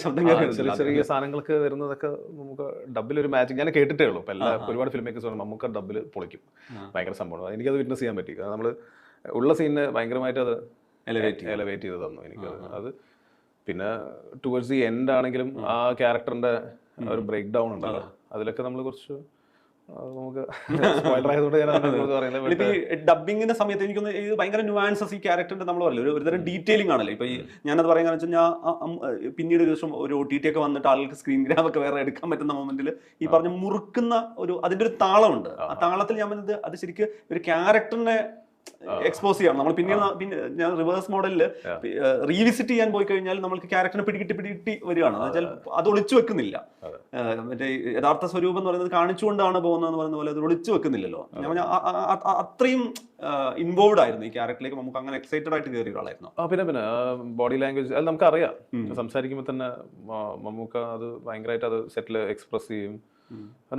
ചെറിയ ചെറിയ സാധനങ്ങൾക്ക് വരുന്നതൊക്കെ നമുക്ക് ഡബിലൊരു മാജിക് ഞാൻ കേട്ടിട്ടേ ഉള്ളൂ. ഇപ്പം ഒരുപാട് ഫിലിം മേക്കേഴ്സ് പറഞ്ഞു നമുക്ക് ഡബിൽ പൊളിക്കും, ഭയങ്കര സംഭവം. എനിക്കത് വിറ്റ്നസ് ചെയ്യാൻ പറ്റി. നമ്മൾ ഉള്ള സീനിന് ഭയങ്കരമായിട്ട് അത് എലവേറ്റ് ചെയ്ത് തന്നു എനിക്കത്. അത് പിന്നെ ടുവേർഡ്സ് ദി എൻഡ് ആണെങ്കിലും ആ ക്യാരക്ടറിന്റെ ഒരു ബ്രേക്ക് ഡൗൺ ഉണ്ടല്ലോ, അതിലൊക്കെ നമ്മൾ കുറച്ച് നമുക്ക്
ഡബിങ്ങിന്റെ സമയത്ത് എനിക്കൊന്ന് ഇത് ഭയങ്കര ന്യൂആൻസസ് ഈ ക്യാരക്ടറിന്റെ നമ്മൾ പറയില്ല ഒരു തരം ഡീറ്റെയിലിംഗ് ആണല്ലോ. ഇപ്പൊ ഈ ഞാനത് പറയാന്ന് വെച്ചാൽ പിന്നീട് ഒരു ദിവസം ഒരു OTT ഒക്കെ വന്നിട്ട് ആളുകൾക്ക് സ്ക്രീൻ ഗ്രാം ഒക്കെ വേറെ എടുക്കാൻ പറ്റുന്ന മൊമെന്റിൽ ഈ പറഞ്ഞ മുറുക്കുന്ന ഒരു അതിന്റെ ഒരു താളമുണ്ട്. ആ താളത്തിൽ ഞാൻ പറഞ്ഞത് അത് ശരിക്കും ഒരു ക്യാരക്ടറിനെ എക്സ്പോസ് ചെയ്യണം. നമ്മൾ പിന്നെ ഞാൻ റിവേഴ്സ് മോഡലിൽ റീവിസിറ്റ് ചെയ്യാൻ പോയി കഴിഞ്ഞാൽ നമ്മൾക്ക് ക്യാരക്ടറിനെ പിടികിട്ടി വരികയാണ്. വെച്ചാൽ അത് ഒളിച്ചു വെക്കുന്നില്ല. മറ്റേ യഥാർത്ഥ സ്വരൂപം എന്ന് പറയുന്നത് കാണിച്ചുകൊണ്ടാണ് പോകുന്നതെന്ന് പറയുന്ന പോലെ അത് ഒളിച്ചു വെക്കുന്നില്ലല്ലോ. ഞാൻ അത്രയും ഇൻവോൾവ് ആയിരുന്നു ഈ ക്യാരക്ടറിലേക്ക്. നമുക്ക് അങ്ങനെ എക്സൈറ്റഡ് ആയിട്ട് കയറിയ ഒരാളായിരുന്നു.
പിന്നെ ബോഡി ലാംഗ്വേജ് അത് നമുക്കറിയാം. സംസാരിക്കുമ്പോൾ തന്നെ മമ്മൂക്ക അത് ഭയങ്കരമായിട്ട് അത് സെറ്റിൽ എക്സ്പ്രസ് ചെയ്യും.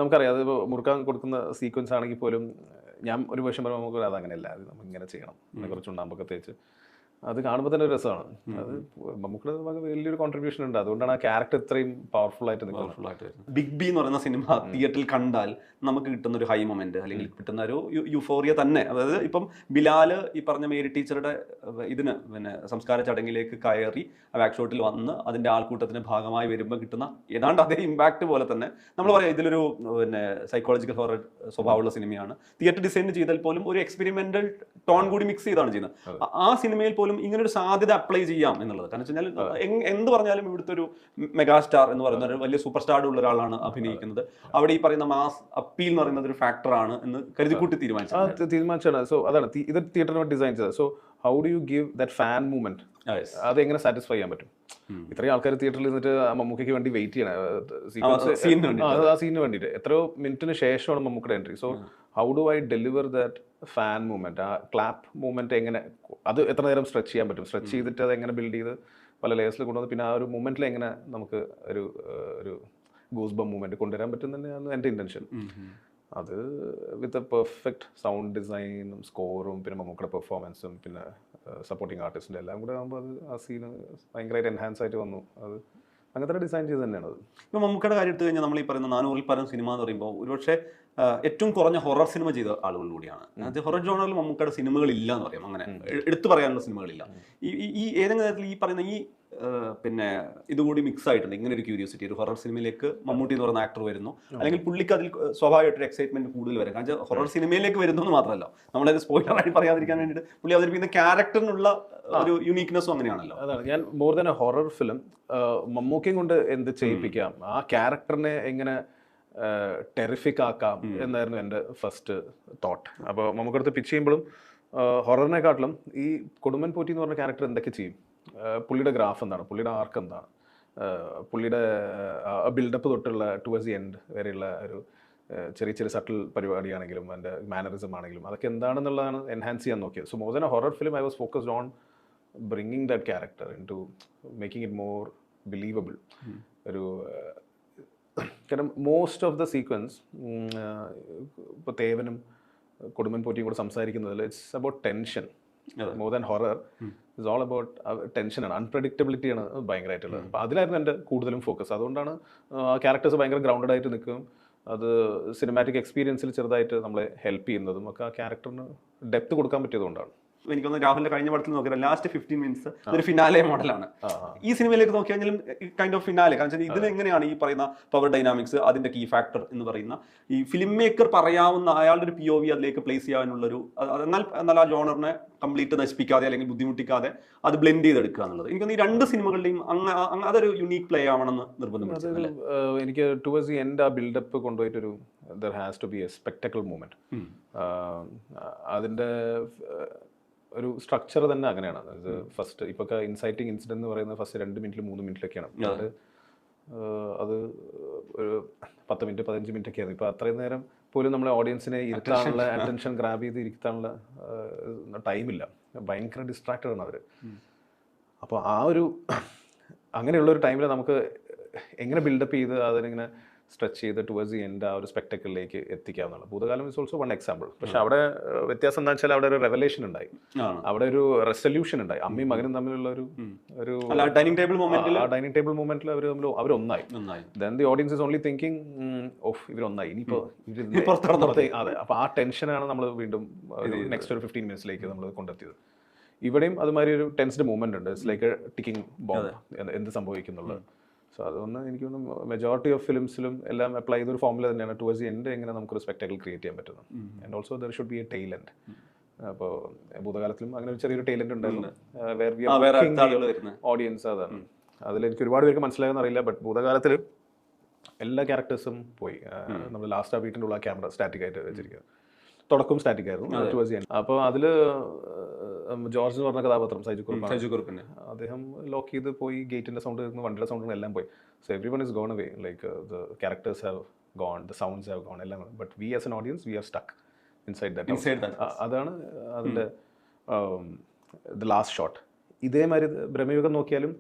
നമുക്കറിയാം. അത് മുറുക്കാൻ കൊടുക്കുന്ന സീക്വൻസ് ആണെങ്കിൽ പോലും ഞാൻ ഒരു വർഷം പറയുമ്പോൾ നമുക്ക് അത് അങ്ങനെയല്ല, അത് നമുക്ക് ഇങ്ങനെ ചെയ്യണം, കുറച്ച് ഉണ്ടാകുമ്പോൾ തേച്ച് അത് കാണുമ്പോൾ തന്നെ ഒരു രസമാണ്. അത് നമുക്ക് വലിയൊരു കോൺട്രിബ്യൂഷൻ ഉണ്ട്. അതുകൊണ്ടാണ് ആ ക്യാരക്ടർ ഇത്രയും പവർഫുൾ ആയിട്ട് നിൽക്കുന്നത്.
ബിഗ് ബി എന്ന് പറയുന്ന സിനിമ തിയേറ്ററിൽ കണ്ടാൽ നമുക്ക് കിട്ടുന്ന ഒരു ഹൈ മൊമെന്റ് അല്ലെങ്കിൽ കിട്ടുന്ന ഒരു യുഫോറിയ തന്നെ. അതായത് ഇപ്പം ബിലാൽ ഈ പറഞ്ഞ മേരി ടീച്ചറുടെ ഇതിന് പിന്നെ സംസ്കാര ചടങ്ങിലേക്ക് കയറി ബാക്ക് ഷോട്ടിൽ വന്ന് അതിന്റെ ആൾക്കൂട്ടത്തിന്റെ ഭാഗമായി വരുമ്പോൾ കിട്ടുന്ന ഏതാണ്ട് അതേ ഇമ്പാക്ട് പോലെ തന്നെ നമ്മൾ പറയാം ഇതിലൊരു പിന്നെ സൈക്കോളജിക്കൽ ഹൊറർ സ്വഭാവമുള്ള സിനിമയാണ്. തിയേറ്റർ ഡിസൈൻ ചെയ്താൽ പോലും ഒരു എക്സ്പെരിമെന്റൽ ടോൺ കൂടി മിക്സ് ചെയ്താണ് ചെയ്യുന്നത്. ആ സിനിമയിൽ പോലും ഇങ്ങനെ ഒരു സാധ്യത അപ്ലൈ ചെയ്യാം എന്നുള്ളത്. കാരണം വെച്ച് കഴിഞ്ഞാൽ എന്ത് പറഞ്ഞാലും ഇവിടുത്തെ ഒരു മെഗാസ്റ്റാർ എന്ന് പറയുന്ന ഒരു വലിയ സൂപ്പർ സ്റ്റാർ ഉള്ള ഒരാളാണ് അഭിനയിക്കുന്നത്. അവിടെ ഈ പറയുന്ന മാസ് അപ്പീൽ എന്ന് പറയുന്നത് ഒരു ഫാക്ടറാണ് എന്ന് കരുതിക്കൂട്ടി
തീരുമാനിച്ചാണ്. സോ അതാണ് ഇത് തിയേറ്ററിന് ഡിസൈൻ ചെയ്തത്. So how do you give that fan movement? അത് എങ്ങനെ സാറ്റിസ്ഫൈ ചെയ്യാൻ പറ്റും? ഇത്രയും ആൾക്കാർ തിയേറ്ററിൽ നിന്നിട്ട് മമ്മൂക്കയ്ക്ക് വേണ്ടി വെയിറ്റ് ചെയ്യണം ആ സീനിന് വേണ്ടിയിട്ട്. എത്രയോ മിനിറ്റിന് ശേഷമാണ് മമ്മൂക്കയുടെ entry. So how do I deliver that fan movement? ആ ക്ലാപ്പ് മൂവ്മെന്റ് എങ്ങനെ, അത് എത്ര നേരം സ്ട്രെച്ച് ചെയ്യാൻ പറ്റും? സ്ട്രെച്ച് ചെയ്തിട്ട് അത് എങ്ങനെ ബിൽഡ് ചെയ്ത് പല ലേയേഴ്സിൽ കൊണ്ടുവന്ന് പിന്നെ ആ ഒരു മൂവ്മെന്റിൽ എങ്ങനെ നമുക്ക് ഒരു ഗൂസ് ബം മൂവ്മെന്റ് കൊണ്ടുവരാൻ പറ്റും തന്നെയാണ് എൻ്റെ ഇൻറ്റൻഷൻ. അത് വിത്ത് എ പെർഫെക്റ്റ് സൗണ്ട് ഡിസൈനും സ്കോറും പിന്നെ മമ്മൂക്കയുടെ പെർഫോമൻസും പിന്നെ സപ്പോർട്ടിങ് ആർട്ടിസ്റ്റിൻ്റെ എല്ലാം കൂടെ ആകുമ്പോൾ അത് ആ സീന് ഭയങ്കരമായിട്ട് എൻഹാൻസ് ആയിട്ട് വന്നു. അത് അങ്ങനത്തെ ഡിസൈൻ ചെയ്ത് തന്നെയാണ് അത്.
ഇപ്പോൾ മമ്മൂക്കയുടെ കാര്യം എടുത്തു കഴിഞ്ഞാൽ നമ്മൾ ഈ പറയുന്ന 400-ൽ പരം സിനിമ എന്ന് പറയുമ്പോൾ ഒരുപക്ഷെ ഏറ്റവും കുറഞ്ഞ ഹൊറർ സിനിമ ചെയ്ത ആളുകൾ കൂടിയാണ്. അത് ഹൊറർ ജോണറിൽ മമ്മൂക്കയുടെ സിനിമകളില്ല എന്ന് പറയാം. അങ്ങനെ എടുത്തു പറയാനുള്ള സിനിമകളില്ല. ഈ ഏതെങ്കിലും തരത്തിൽ ഈ പറയുന്ന ഈ പിന്നെ ഇതുകൂടി മിക്സ് ആയിട്ടുണ്ട്. ഇങ്ങനെ ഒരു ക്യൂരിയോസിറ്റി ഒരു ഹൊറർ സിനിമയിലേക്ക് മമ്മൂട്ടി എന്ന് പറയുന്ന ആക്ടർ വരുന്നു, അല്ലെങ്കിൽ പുള്ളിക്ക് അതിൽ സ്വാഭാവികമായിട്ടൊരു എക്സൈറ്റ്മെന്റ് കൂടുതൽ വരും. കാരണം ഹൊറർ സിനിമയിലേക്ക് വരുന്നു എന്ന് മാത്രമല്ല, നമ്മളത് സ്പോയിലറായി പറയാതിരിക്കാൻ വേണ്ടിയിട്ട് പുള്ളി അവതരിപ്പിക്കുന്ന ക്യാരക്ടറിനുള്ള ഒരു യുണീക്നെസ്സും അങ്ങനെയാണല്ലോ.
അതാണ് ഞാൻ more than a horror film മമ്മൂക്കയും കൊണ്ട് എന്ത് ചെയ്യിപ്പിക്കാം, ആ ക്യാരക്ടറിനെ എങ്ങനെ ടെറിഫിക് ആക്കാം എന്നായിരുന്നു എൻ്റെ ഫസ്റ്റ് തോട്ട്. അപ്പോൾ മമ്മൂക്കടുത്ത് പിച്ച് ചെയ്യുമ്പോഴും ഹൊററിനെക്കാട്ടിലും ഈ കൊടുമൻ പോറ്റി എന്ന് പറഞ്ഞ ക്യാരക്ടർ എന്തൊക്കെ ചെയ്യും, പുള്ളിയുടെ ഗ്രാഫ് എന്താണ്, പുള്ളിയുടെ ആർക്ക് എന്താണ്, പുള്ളിയുടെ ബിൽഡപ്പ് തൊട്ടുള്ള ടുവേഴ്സ് ദി എൻഡ് വരെയുള്ള ഒരു ചെറിയ ചെറിയ സട്ടിൽ പരിപാടിയാണെങ്കിലും അതിൻ്റെ മാനറിസം ആണെങ്കിലും അതൊക്കെ എന്താണെന്നുള്ളതാണ് എൻഹാൻസ് ചെയ്യാൻ നോക്കിയത്. So more than a horror film I was focused on bringing that character in to making it more believable. ഒരു കാരണം മോസ്റ്റ് ഓഫ് ദ സീക്വൻസ് ഇപ്പോൾ തേവനും കൊടുമൻ പോറ്റിയും കൂടെ സംസാരിക്കുന്നതിൽ it's about tension more than horror. It's all about ടെൻഷനാണ്, അൺപ്രഡിക്റ്റബിലിറ്റിയാണ് ഭയങ്കരമായിട്ടുള്ളത്. അപ്പോൾ അതിലായിരുന്നു എൻ്റെ കൂടുതലും ഫോക്കസ്. അതുകൊണ്ടാണ് ആ ക്യാരക്ടേഴ്സ് ഭയങ്കര ഗ്രൗണ്ടഡ് ആയിട്ട് നിൽക്കും. അത് സിനിമാറ്റിക് എക്സ്പീരിയൻസിൽ ചെറുതായിട്ട് നമ്മളെ ഹെൽപ്പ് ചെയ്യുന്നതും ഒക്കെ ആ ക്യാരക്ടറിന് ഡെപ്ത് കൊടുക്കാൻ പറ്റിയതുകൊണ്ടാണ്.
എനിക്കൊന്ന് രാഹുലിന്റെ കഴിഞ്ഞ പടത്തിൽ നോക്കിയാൽ ലാസ്റ്റ് 15 മിനിറ്റ്സ് ഒരു ഫിനാലെ മോഡലാണ്. ഈ സിനിമയിലേക്ക് നോക്കി കഴിഞ്ഞാലും കൈൻഡ് ഓഫ് ഫിനാലെ. കാരണം ഇതിൽ എങ്ങനെയാണ് ഈ പറയുന്ന പവർ ഡൈനാമിക്സ്, അതിന്റെ കീ ഫാക്ടർ എന്ന് പറയുന്ന ഈ ഫിലിം മേക്കർ പറയാവുന്ന അയാളുടെ ഒരു POV അതിലേക്ക് പ്ലേസ് ചെയ്യാനുള്ളൊരു, എന്നാൽ ആ ജോണറിനെ കംപ്ലീറ്റ് നശിപ്പിക്കാതെ അല്ലെങ്കിൽ ബുദ്ധിമുട്ടിക്കാതെ അത് ബ്ലെൻഡ് ചെയ്തെടുക്കുക എന്നുള്ളത് എനിക്ക് ഈ രണ്ട് സിനിമകളുടെയും അതൊരു യുണീക്ക് പ്ലേ ആവണമെന്ന് നിർബന്ധം.
എനിക്ക് ടുവേഴ്സ് ദി എൻഡ് ആ build-up കൊണ്ടുപോയിട്ടൊരു there has to be a spectacle moment. അതിൻ്റെ ഒരു സ്ട്രക്ചർ തന്നെ അങ്ങനെയാണ്. അത് ഫസ്റ്റ് ഇപ്പോൾ ഇൻസൈറ്റിംഗ് ഇൻസിഡന്റ് എന്ന് പറയുന്നത് ഫസ്റ്റ് 2 മിനിറ്റിൽ 3 മിനിറ്റിലൊക്കെയാണ്. അത് ഒരു 10 മിനിറ്റ് 15 മിനിറ്റ് ഒക്കെയാണ്. ഇപ്പോൾ അത്രയും നേരം പോലും നമ്മളെ ഓഡിയൻസിനെ ഇരുത്താനുള്ള അറ്റൻഷൻ ഗ്രാബ് ചെയ്ത് ഇരുത്താനുള്ള ടൈമില്ല. ഭയങ്കര ഡിസ്ട്രാക്റ്റഡ് ആണ് അവർ. അപ്പോൾ ആ ഒരു അങ്ങനെയുള്ളൊരു ടൈമിൽ നമുക്ക് എങ്ങനെ ബിൽഡപ്പ് ചെയ്ത് അതിനിങ്ങനെ സ്ട്രെച്ച് ചെയ്ത് ടുവേഴ്സ് ദി എൻഡ് ആ ഒരു സ്പെക്ടക്കിളിലേക്ക് എത്തിക്കാവുന്നതാണ്. ഭൂതകാലം ഇസ് ഓൾസോ വൺ എക്സാമ്പിൾ. പക്ഷെ അവിടെ വ്യത്യാസം എന്താ വെച്ചാൽ അവിടെ ഒരു റെവലേഷൻ ഉണ്ടായി, അവിടെ ഒരു റെസൊല്യൂഷൻ ഉണ്ടായി. അമ്മയും മകനും തമ്മിലുള്ള ഒരു
ഡൈനിങ് ടേബിൾ
മൊമെന്റിൽ അവരൊന്നായി. Then the audience is only thinking of ഇവരൊന്നായി, ഇനിയിപ്പോ അതെ. അപ്പൊ ആ ടെൻഷനാണ് നമ്മൾ വീണ്ടും നെക്സ്റ്റ് ഒരു 15 മിനിറ്റ്സിലേക്ക് നമ്മൾ കൊണ്ടെത്തിയത്. ഇവിടെയും അതുമാതിരി ഒരു ടെൻസ്ഡ് മൂവ്മെന്റ് ഉണ്ട്. It's like A ticking bomb, എന്ത് സംഭവിക്കുന്നുള്ളത്. സോ അതുകൊണ്ട് എനിക്ക് തോന്നുന്നു മെജോറിറ്റി ഓഫ് ഫിലിംസിലും എല്ലാം അപ്ലൈ ചെയ്തൊരു ഫോമുല തന്നെയാണ് ടുവേഴ്സ് ദി എൻഡ് എങ്ങനെ നമുക്കൊരു സ്പെക്ടാക്കിൾ ക്രിയേറ്റ് ചെയ്യാൻ പറ്റുന്നത്. And also there should be a tail end. അപ്പോൾ ഭൂതകാലത്തിലും അങ്ങനെ ഒരു ചെറിയൊരു ടെയിൽ എൻഡ് ഉണ്ടായിരുന്നു, ഓഡിയൻസ്. അതാണ് അതിലെനിക്ക് ഒരുപാട് പേർക്ക് മനസ്സിലായെന്ന് അറിയില്ല. ബട്ട് ഭൂതകാലത്തിൽ എല്ലാ ക്യാരക്ടേഴ്സും പോയി. നമ്മൾ ലാസ്റ്റ് ആ വീട്ടിൻ്റെ ഉള്ള ക്യാമറ സ്റ്റാറ്റിക് ആയിട്ട് വെച്ചിരിക്കുക. തുടക്കം സ്റ്റാറ്റിക് ആയിരുന്നു ടുവേഴ്സ് ദി എൻഡ്. അപ്പോൾ അതിൽ ജോർജ് എന്ന് പറഞ്ഞ കഥാപാത്രം സൈജു കുറുപ്പിനെ അദ്ദേഹം ലോക്ക് ചെയ്ത് പോയി. ഗേറ്റിന്റെ സൗണ്ട്, വണ്ടിയുടെ സൗണ്ട് എല്ലാം പോയി. So everyone is gone away. Like the characters have gone, the sounds have gone, എല്ലാം. But we as an audience we are stuck inside that. അതാണ് അതിൻ്റെ ദ ലാസ്റ്റ് ഷോട്ട്. ഇതേമാതിരി ബ്രഹ്മയുഗം നോക്കിയാലും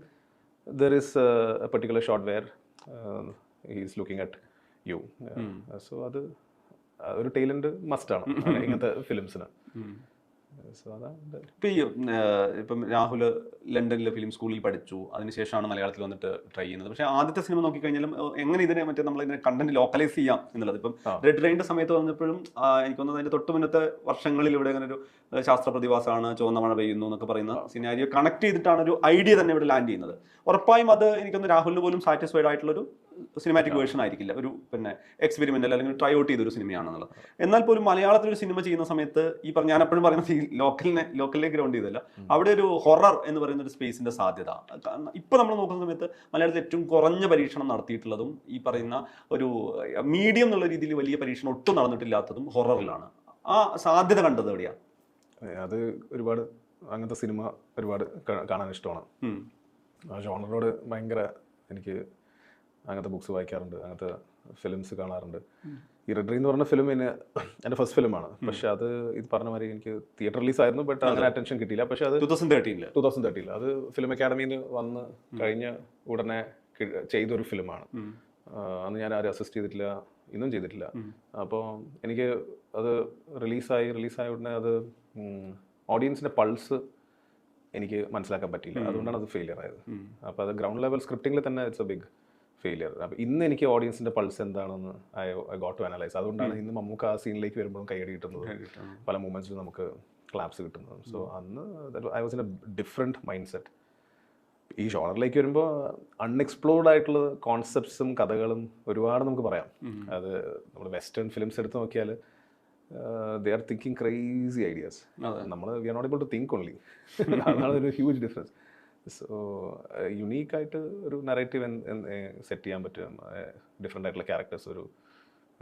there is a particular shot where he is looking at you. So അത് ഒരു ടൈലന്റ് മസ്റ്റാണ് ഇങ്ങനത്തെ ഫിലിംസിന്.
ഇപ്പം രാഹുൽ ലണ്ടനിലെ ഫിലിം സ്കൂളിൽ പഠിച്ചു, അതിനുശേഷമാണ് മലയാളത്തിൽ വന്നിട്ട് ട്രൈ ചെയ്യുന്നത്. പക്ഷേ ആദ്യത്തെ സിനിമ നോക്കിക്കഴിഞ്ഞാലും എങ്ങനെ ഇതിനെ നമ്മളിതിനെ കണ്ടന്റ് ലോക്കലൈസ് ചെയ്യാം എന്നുള്ളത്. ഇപ്പം റെഡ് റെയിൻ്റെ സമയത്ത് വന്നപ്പോഴും എനിക്ക് തോന്നുന്നത് അതിൻ്റെ തൊട്ട് മുന്നത്തെ വർഷങ്ങളിൽ ഇവിടെ അങ്ങനെ ഒരു ശാസ്ത്ര പ്രതിഭാസമാണ്, ചുവന്ന മഴ പെയ്യുന്നു എന്നൊക്കെ പറയുന്ന സിനാരിയോ കണക്ട് ചെയ്തിട്ടാണ് ഒരു ഐഡിയ തന്നെ ഇവിടെ ലാൻഡ് ചെയ്യുന്നത്. ഉറപ്പായും അത് എനിക്കൊന്ന് രാഹുലിന് പോലും സാറ്റിസ്ഫൈഡ് ആയിട്ടുള്ളൊരു സിനിമാറ്റിക് വേർഷൻ ആയിരിക്കില്ല, ഒരു എക്സ്പെരിമെന്റൽ അല്ലെങ്കിൽ ട്രൈ ഔട്ട് ചെയ്തൊരു സിനിമയാണെന്നുള്ളത്. എന്നാൽ പോലും മലയാളത്തിൽ ഒരു സിനിമ ചെയ്യുന്ന സമയത്ത് ഈ ഞാൻ എപ്പോഴും പറയുന്നത് ലോക്കലിലേക്ക് ഗ്രൗണ്ട് ചെയ്തല്ല, അവിടെ ഒരു ഹൊറർ എന്ന് പറയുന്ന ഒരു സ്പേസിന്റെ സാധ്യത ഇപ്പൊ നമ്മൾ നോക്കുന്ന സമയത്ത് മലയാളത്തിൽ ഏറ്റവും കുറഞ്ഞ പരീക്ഷണം നടത്തിയിട്ടുള്ളതും ഈ പറയുന്ന ഒരു മീഡിയം എന്നുള്ള രീതിയിൽ വലിയ പരീക്ഷണം ഒട്ടും നടന്നിട്ടില്ലാത്തതും ഹൊററിലാണ്. ആ സാധ്യത കണ്ടത് എവിടെയാണ്?
അത് ഒരുപാട് അങ്ങനത്തെ സിനിമ ഒരുപാട് കാണാൻ ഇഷ്ടമാണ്. ആ ജോണറോട് ഭയങ്കര എനിക്ക് അങ്ങനത്തെ ബുക്സ് വായിക്കാറുണ്ട്, അങ്ങനത്തെ ഫിലിംസ് കാണാറുണ്ട്. ഈ റെഡ് റെയിൻ എന്ന് പറഞ്ഞ ഫിലിം എൻ്റെ ഫസ്റ്റ് ഫിലിമാണ്. പക്ഷെ അത് ഇത് പറഞ്ഞ മാതിരി എനിക്ക് തിയേറ്റർ റിലീസ് ആയിരുന്നു, ബട്ട് അങ്ങനെ അറ്റൻഷൻ കിട്ടിയില്ല. പക്ഷെ അത് 2013 അത് ഫിലിം അക്കാഡമിയിൽ നിന്ന് വന്ന് കഴിഞ്ഞ ഉടനെ ചെയ്തൊരു ഫിലിമാണ്. അന്ന് ഞാൻ ആരും അസിസ്റ്റ് ചെയ്തിട്ടില്ല, ഇന്നും ചെയ്തിട്ടില്ല. അപ്പോൾ എനിക്ക് അത് റിലീസായ ഉടനെ അത് ഓഡിയൻസിൻ്റെ പൾസ് എനിക്ക് മനസ്സിലാക്കാൻ പറ്റിയില്ല. അതുകൊണ്ടാണ് അത് ഫെയിലിയർ ആയത്. അപ്പോൾ അത് ഗ്രൗണ്ട് ലെവൽ സ്ക്രിപ്റ്റിംഗിൽ തന്നെ ഇറ്റ്സ് എ ബിഗ് ഫെയിലിയർ. അപ്പോൾ ഇന്ന് എനിക്ക് ഓഡിയൻസിൻ്റെ പൾസ് എന്താണെന്ന് ഐ ഗോട്ട് ടു അനലൈസ്. അതുകൊണ്ടാണ് ഇന്ന് നമുക്ക് ആ സീനിലേക്ക് വരുമ്പോഴും കൈയടി കിട്ടുന്നത്, പല മൂമെൻറ്റ്സിലും നമുക്ക് ക്ലാപ്സ് കിട്ടുന്നത്. സോ അന്ന് I was in A different mind set. ഈ ജോണറിലേക്ക് വരുമ്പോൾ അൺഎക്സ്പ്ലോർഡ് ആയിട്ടുള്ള കോൺസെപ്റ്റ്സും കഥകളും ഒരുപാട് നമുക്ക് പറയാം. അത് നമ്മൾ വെസ്റ്റേൺ ഫിലിംസ് എടുത്ത് നോക്കിയാൽ they are thinking crazy ideas. നമ്മൾ we are not able to think only. അതാണ് ഒരു ഹ്യൂജ് ഡിഫറൻസ്. സോ യുണീക്കായിട്ട് ഒരു നറേറ്റീവ് സെറ്റ് ചെയ്യാൻ പറ്റും. ഡിഫറെൻ്റ് ആയിട്ടുള്ള ക്യാരക്ടേഴ്സ് ഒരു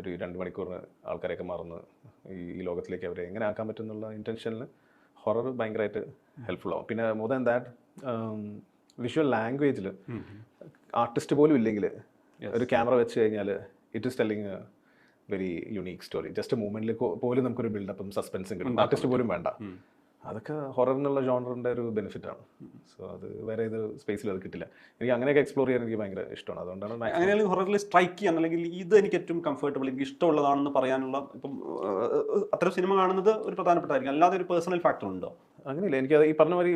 2 മണിക്കൂറിന് ആൾക്കാരെയൊക്കെ മറന്ന് ഈ ലോകത്തിലേക്ക് അവരെ എങ്ങനെ ആക്കാൻ പറ്റും എന്നുള്ള ഇൻറ്റൻഷനിൽ ഹൊറർ ഭയങ്കരമായിട്ട് ഹെൽപ്ഫുൾ ആവും. പിന്നെ മോർ ദാൻ ദാറ്റ് വിഷ്വൽ ലാംഗ്വേജിൽ ആർട്ടിസ്റ്റ് പോലും ഇല്ലെങ്കിൽ ഒരു ക്യാമറ വെച്ച് കഴിഞ്ഞാൽ it is telling very unique story. Just മൂവ്മെന്റിൽ പോലും നമുക്കൊരു ബിൽഡപ്പും സസ്പെൻസും കിട്ടും, ആർട്ടിസ്റ്റ് പോലും വേണ്ട. അതൊക്കെ ഹൊറർ എന്നുള്ള ജോണറിൻ്റെ ഒരു ബെനിഫിറ്റ് ആണ്. സോ അത് വേറെ ഏത് സ്പേസിലും അത് കിട്ടില്ല. എനിക്ക് അങ്ങനെയൊക്കെ എക്സ്പ്ലോർ ചെയ്യാൻ എനിക്ക് ഭയങ്കര ഇഷ്ടമാണ്. അതുകൊണ്ടാണ്
അങ്ങനെയാണെങ്കിൽ ഹൊററിൽ സ്ട്രൈക്ക് ചെയ്യാൻ അല്ലെങ്കിൽ ഇത് എനിക്ക് ഏറ്റവും കംഫർട്ടബിൾ, എനിക്ക് ഇഷ്ടമുള്ളതാണെന്ന് പറയാനുള്ള ഇപ്പം അത്തരം സിനിമ കാണുന്നത് ഒരു പ്രധാനപ്പെട്ടായിരിക്കും. അല്ലാതെ ഒരു പേഴ്സണൽ ഫാക്ടർ ഉണ്ടോ?
അങ്ങനെയില്ല. എനിക്ക് ഈ പറഞ്ഞ മാതിരി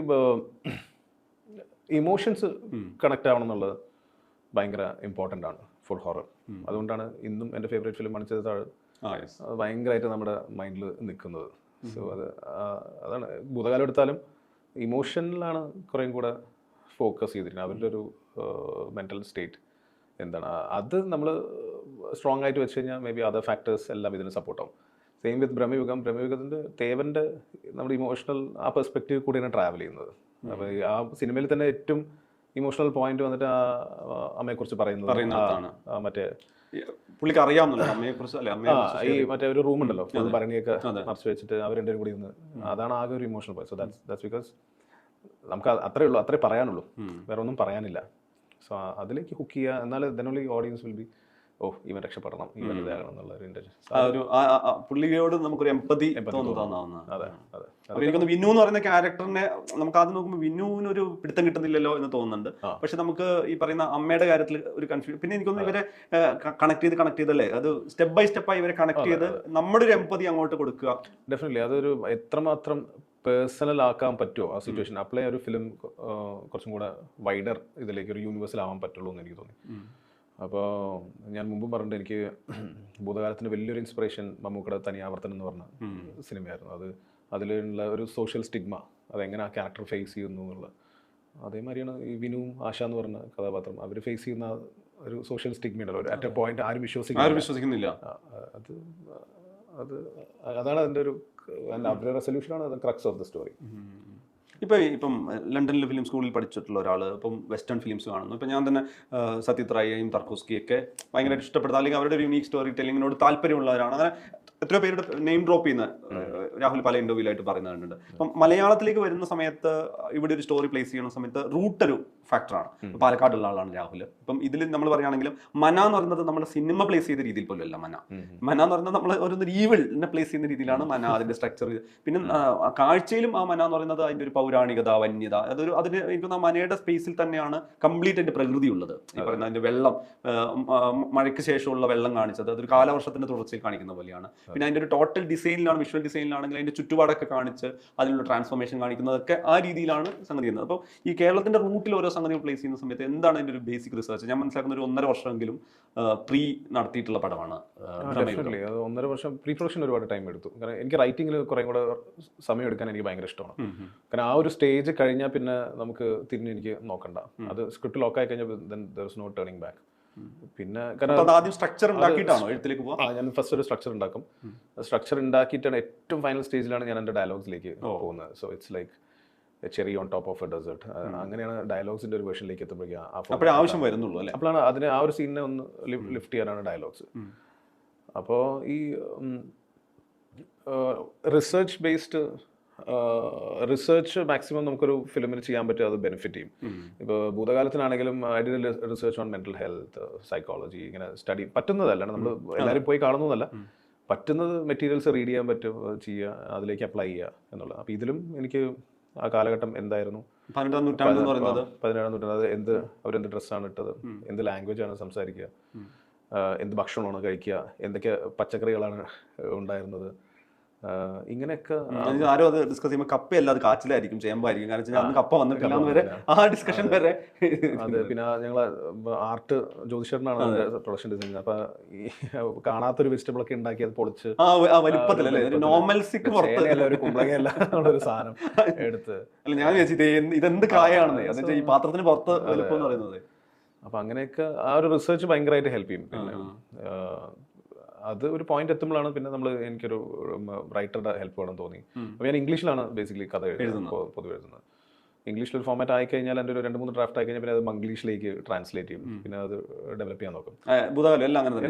ഇമോഷൻസ് കണക്ട് ആവണം എന്നുള്ളത് ഭയങ്കര ഇമ്പോർട്ടൻ്റ് ആണ് ഫോർ ഹൊറർ. അതുകൊണ്ടാണ് ഇന്നും എൻ്റെ ഫേവറേറ്റ് ഫിലിം മണിച്ചത് താഴ് ഭയങ്കരമായിട്ട് നമ്മുടെ മൈൻഡിൽ നിൽക്കുന്നത്. സോ അതാണ് ഭൂതകാലം എടുത്താലും ഇമോഷനിലാണ് കുറേയും കൂടെ ഫോക്കസ് ചെയ്തിരിക്കുന്നത്. അവരുടെ ഒരു മെൻ്റൽ സ്റ്റേറ്റ് എന്താണ് അത് നമ്മൾ സ്ട്രോങ് ആയിട്ട് വെച്ച് കഴിഞ്ഞാൽ മേ ബി അതർ ഫാക്ടേഴ്സ് എല്ലാം ഇതിന് സപ്പോർട്ടാവും. സെയിം വിത്ത് ബ്രഹ്മയുഗത്തിൻ്റെ തേവൻ്റെ നമ്മുടെ ഇമോഷണൽ ആ പെർസ്പെക്റ്റീവ് കൂടിയാണ് ട്രാവൽ ചെയ്യുന്നത്. അപ്പോൾ ആ സിനിമയിൽ തന്നെ ഏറ്റവും ഇമോഷണൽ പോയിന്റ് വന്നിട്ട് ആ അമ്മയെക്കുറിച്ച് പറയുന്നത് മറ്റേ
പുള്ളിക്ക് അറിയാവുന്നല്ലോ അമ്മയെക്കുറിച്ച് അല്ലെ,
ഈ മറ്റേ ഒരു റൂം ഉണ്ടല്ലോ ഭരണിയൊക്കെ മറച്ചു വെച്ചിട്ട് അവർ രണ്ടുപേരും കൂടി നിന്ന്, അതാണ് ആകെ ഒരു emotional point. So that's because നമുക്ക് അത്രേ ഉള്ളൂ, അത്രേ പറയാനുള്ളൂ, വേറെ ഒന്നും പറയാനില്ല. സോ അതിലേക്ക് ഹുക്ക് ചെയ്യുക, എന്നാൽ then only audience will be ഇവൻ രക്ഷപ്പെടണം, ഇവൻ ഇതാകണം എന്നുള്ള ഒരു ഇന്റൻഷൻ.
പുള്ളിയോട് നമുക്കൊരു എമ്പതി തോന്നുന്നതാണ്.
അതെ അതെ.
അപ്പൊ എനിക്കൊന്ന് വിനു എന്ന് പറയുന്ന ക്യാരക്ടറിനെ നമുക്ക് ആദ്യം നോക്കുമ്പോൾ വിനുവിനൊരു പിടുത്തം കിട്ടുന്നില്ലല്ലോ എന്ന് തോന്നുന്നുണ്ട്. പക്ഷെ നമുക്ക് ഈ പറയുന്ന അമ്മയുടെ കാര്യത്തിൽ ഒരു കൺഫ്യൂഷൻ, പിന്നെ എനിക്കൊന്ന് ഇവരെ കണക്ട് ചെയ്തല്ലേ, അത് സ്റ്റെപ്പ് ബൈ സ്റ്റെപ്പായി ഇവരെ കണക്ട് ചെയ്ത് നമ്മുടെ ഒരു എമ്പതി അങ്ങോട്ട് കൊടുക്കുക.
ഡെഫിനറ്റ്ലി അതൊരു എത്രമാത്രം പേഴ്സണൽ ആക്കാൻ പറ്റുമോ ആ സിറ്റുവേഷൻ, അപ്ലൈ ഒരു ഫിലിം കുറച്ചും കൂടെ വൈഡർ ഇതിലേക്ക് ഒരു യൂണിവേഴ്സൽ ആവാൻ പറ്റുള്ളൂ എന്ന് എനിക്ക് തോന്നി. അപ്പോൾ ഞാൻ മുമ്പും പറഞ്ഞിട്ട് എനിക്ക് ഭൂതകാലത്തിന് വലിയൊരു ഇൻസ്പിറേഷൻ മമ്മൂക്കയുടെ തനിയാവർത്തനം എന്ന് പറഞ്ഞ സിനിമയായിരുന്നു. അതിലുള്ള ഒരു സോഷ്യൽ സ്റ്റിഗ്മ, അതെങ്ങനെ ആ ക്യാരക്ടർ ഫേസ് ചെയ്യുന്നു എന്നുള്ള, അതേമാതിരിയാണ് ഈ വിനുവും ആശ എന്ന് പറഞ്ഞ കഥാപാത്രം അവർ ഫേസ് ചെയ്യുന്ന ഒരു സോഷ്യൽ സ്റ്റിഗ്മ ഉണ്ടല്ലോ, ഒരു അറ്റ് എ പോയിന്റ് ആരും വിശ്വസിക്കുന്നില്ല. അതാണ് അതിൻ്റെ ഒരു അവരുടെ റെസൊല്യൂഷനാണ് അത് ക്രക്സ് ഓഫ് ദ സ്റ്റോറി.
ഇപ്പം ലണ്ടനിലെ ഫിലിം സ്കൂളിൽ പഠിച്ചിട്ടുള്ള ഒരാൾ ഇപ്പം വെസ്റ്റേൺ ഫിലിംസ് കാണുന്നു. ഇപ്പം ഞാൻ തന്നെ സത്യജിത് റായിയെയും തർക്കോസ്കിയൊക്കെ ഭയങ്കരമായിട്ട് ഇഷ്ടപ്പെടുന്ന, അല്ലെങ്കിൽ അവരുടെ ഒരു യൂണീക് സ്റ്റോറി ടെല്ലിങ്ങിനോട് താല്പര്യമുള്ളവരാണ്. അങ്ങനെ എത്രയോ പേരുടെ നെയിം ഡ്രോപ്പ് ചെയ്യുന്ന രാഹുൽ പല ഇന്റർവ്യൂലായിട്ട് പറയുന്നുണ്ട്. അപ്പം മലയാളത്തിലേക്ക് വരുന്ന സമയത്ത് ഇവിടെ ഒരു സ്റ്റോറി പ്ലേസ് ചെയ്യുന്ന സമയത്ത് റൂട്ട് ഒരു ഫാക്ടറാണ്. പാലക്കാടുള്ള ആളാണ് രാഹുൽ. ഇപ്പം ഇതിൽ നമ്മൾ പറയുകയാണെങ്കിലും മന എന്ന് പറയുന്നത് നമ്മുടെ സിനിമ പ്ലേസ് ചെയ്ത രീതിയിൽ പോലും അല്ല. മന എന്ന് പറയുന്നത് നമ്മൾ ഒരു ഈവിളിനെ പ്ലേസ് ചെയ്യുന്ന രീതിയിലാണ് മന അതിന്റെ സ്ട്രക്ചർ. പിന്നെ കാഴ്ചയിലും ആ മന എന്ന് പറയുന്നത് അതിന്റെ ഒരു പൗരാണികത, വന്യത, അതിന് എനിക്ക് മനയുടെ സ്പേസിൽ തന്നെയാണ് കംപ്ലീറ്റ് അതിന്റെ പ്രകൃതി ഉള്ളത്. ഈ പറയുന്ന അതിന്റെ വെള്ളം, മഴയ്ക്ക് ശേഷമുള്ള വെള്ളം കാണിച്ചത് അതൊരു കാലവർഷത്തിന്റെ തുടർച്ചയിൽ കാണിക്കുന്ന പോലെയാണ്. പിന്നെ അതിന്റെ ഒരു ടോട്ടൽ ഡിസൈനിലാണ്, വിഷ്വൽ ഡിസൈനിലാണെങ്കിൽ അതിന്റെ ചുറ്റുപാടൊക്കെ കാണിച്ച് അതിനുള്ള ട്രാൻസ്ഫോർമേഷൻ കാണിക്കുന്നതൊക്കെ ആ രീതിയിലാണ് സംഗതി ചെയ്യുന്നത്. അപ്പോൾ ഈ കേരളത്തിന്റെ റൂട്ടിൽ ഓരോ സംഗതികൾ പ്ലേസ് ചെയ്യുന്ന സമയത്ത് എന്താണ് അതിന്റെ ഒരു ബേസിക് റിസർച്ച്? ഞാൻ മനസ്സിലാക്കുന്ന ഒരു 1.5 വർഷമെങ്കിലും പ്രീ നടത്തിയിട്ടുള്ള പടമാണ്.
1.5 വർഷം പ്രീ പ്രൊഡക്ഷൻ ഒരുപാട് ടൈം എടുത്തു. കാരണം എനിക്ക് റൈറ്റിംഗിൽ കുറേ കൂടെ സമയം എടുക്കാൻ എനിക്ക് ഭയങ്കര ഇഷ്ടമാണ്. കാരണം ആ ഒരു സ്റ്റേജ് കഴിഞ്ഞാൽ പിന്നെ നമുക്ക് തിരിഞ്ഞ് എനിക്ക് നോക്കണ്ട, അത് സ്ക്രിപ്റ്റ് ലോക്കായി കഴിഞ്ഞാൽ there is no turning back. പിന്നെ
ആദ്യം സ്ട്രക്ചർ ഉണ്ടാക്കിയിട്ടാണോ എഴുത്തിലേക്ക് പോവാ?
ഞാൻ ഫസ്റ്റ് ഒരു സ്ട്രക്ചർ ഉണ്ടാക്കും. സ്ട്രക്ചർ ഉണ്ടാക്കിയിട്ടാണ് ഏറ്റവും ഫൈനൽ സ്റ്റേജിലാണ് ഞാൻ എൻ്റെ ഡയലോഗ്സിലേക്ക് പോകുന്നത്. So it's like cherry on top of a dessert. അങ്ങനെയാണ് ഡയലോഗ്സിന്റെ ഒരു വേർഷനിലേക്ക് എത്തുമ്പോഴേക്കും
ആവശ്യം വരുന്നുള്ളൂ അല്ലേ.
അപ്പോഴാണ് അതിനെ ആ ഒരു സീനിനെ ഒന്ന് ലിഫ്റ്റ് ചെയ്യാനാണ് ഡയലോഗ്സ്. അപ്പോൾ ഈ റിസർച്ച് ബേസ്ഡ് റിസർച്ച് മാക്സിമം നമുക്കൊരു ഫിലിമിന് ചെയ്യാൻ പറ്റും, അത് ബെനിഫിറ്റ് ചെയ്യും. ഇപ്പോൾ ഭൂതകാലത്തിനാണെങ്കിലും I did research on mental health, psychology, ഇങ്ങനെ സ്റ്റഡി പറ്റുന്നതല്ല, നമ്മൾ എല്ലാവരും പോയി കാണുന്നതല്ല, പറ്റുന്നത് മെറ്റീരിയൽസ് റീഡ് ചെയ്യാൻ പറ്റും, ചെയ്യുക, അതിലേക്ക് അപ്ലൈ ചെയ്യുക എന്നുള്ളത്. അപ്പോൾ ഇതിലും എനിക്ക് ആ കാലഘട്ടം എന്തായിരുന്നു,
17ാം നൂറ്റാണ്ട്,
17ാം നൂറ്റാണ്ട്, അവരെന്ത് ഡ്രസ്സാണ് ഇട്ടത്, എന്ത് ലാംഗ്വേജാണ് സംസാരിക്കുക, എന്ത് ഭക്ഷണമാണ് കഴിക്കുക, എന്തൊക്കെ പച്ചക്കറികളാണ് ഉണ്ടായിരുന്നത്, ഇങ്ങനെയൊക്കെ.
ആരോ അത് ഡിസ്കസ് ചെയ്യുമ്പോൾ കപ്പയല്ല, അത് കാച്ചിലായിരിക്കും, ചേമ്പായിരിക്കും. കാരണം അന്ന് കപ്പ വന്നിട്ടില്ല വരെ ആ ഡിസ്കഷൻ വരെ.
അത് പിന്നെ ഞങ്ങളെ ആർട്ട് ജ്യോതിഷറിനാണ് പ്രൊഡക്ഷൻ ഡിസൈൻ. അപ്പൊ ഈ കാണാത്തൊരു വെജിറ്റബിൾ ഒക്കെ ഉണ്ടാക്കി അത് പൊളിച്ച് ഒരു കുമ്പളങ്ങയല്ല ഒരു സാധനം എടുത്ത്,
അല്ല ഞാൻ ഇതെന്ത് കായാണെന്ന് ഈ പാത്രത്തിന് പുറത്ത് വലുപ്പം എന്ന് പറയുന്നത്.
അപ്പൊ അങ്ങനെയൊക്കെ ആ ഒരു റിസർച്ച് ഭയങ്കരമായിട്ട് ഹെൽപ്പ് ചെയ്യും. പിന്നെ അത് ഒരു പോയിന്റ് എത്തുമ്പോഴാണ് പിന്നെ നമ്മൾ എനിക്കൊരു റൈറ്ററുടെ ഹെൽപ്പ് വേണം തോന്നി. അപ്പോൾ ഞാൻ ഇംഗ്ലീഷിലാണ് ബേസിക്കലി കഥ പൊതുവെ എഴുതുന്നത്. ഇംഗ്ലീഷിലൊരു ഫോമാറ്റ് ആയി കഴിഞ്ഞാൽ എൻ്റെ ഒരു 2-3 ഡ്രാഫ്റ്റ് ആയി കഴിഞ്ഞാൽ പിന്നെ അത് മംഗ്ലീഷിലേക്ക് ട്രാൻസ്ലേറ്റ് ചെയ്യും, പിന്നെ അത് ഡെവലപ്പ് ചെയ്യാൻ നോക്കും.
എല്ലാം അങ്ങനെ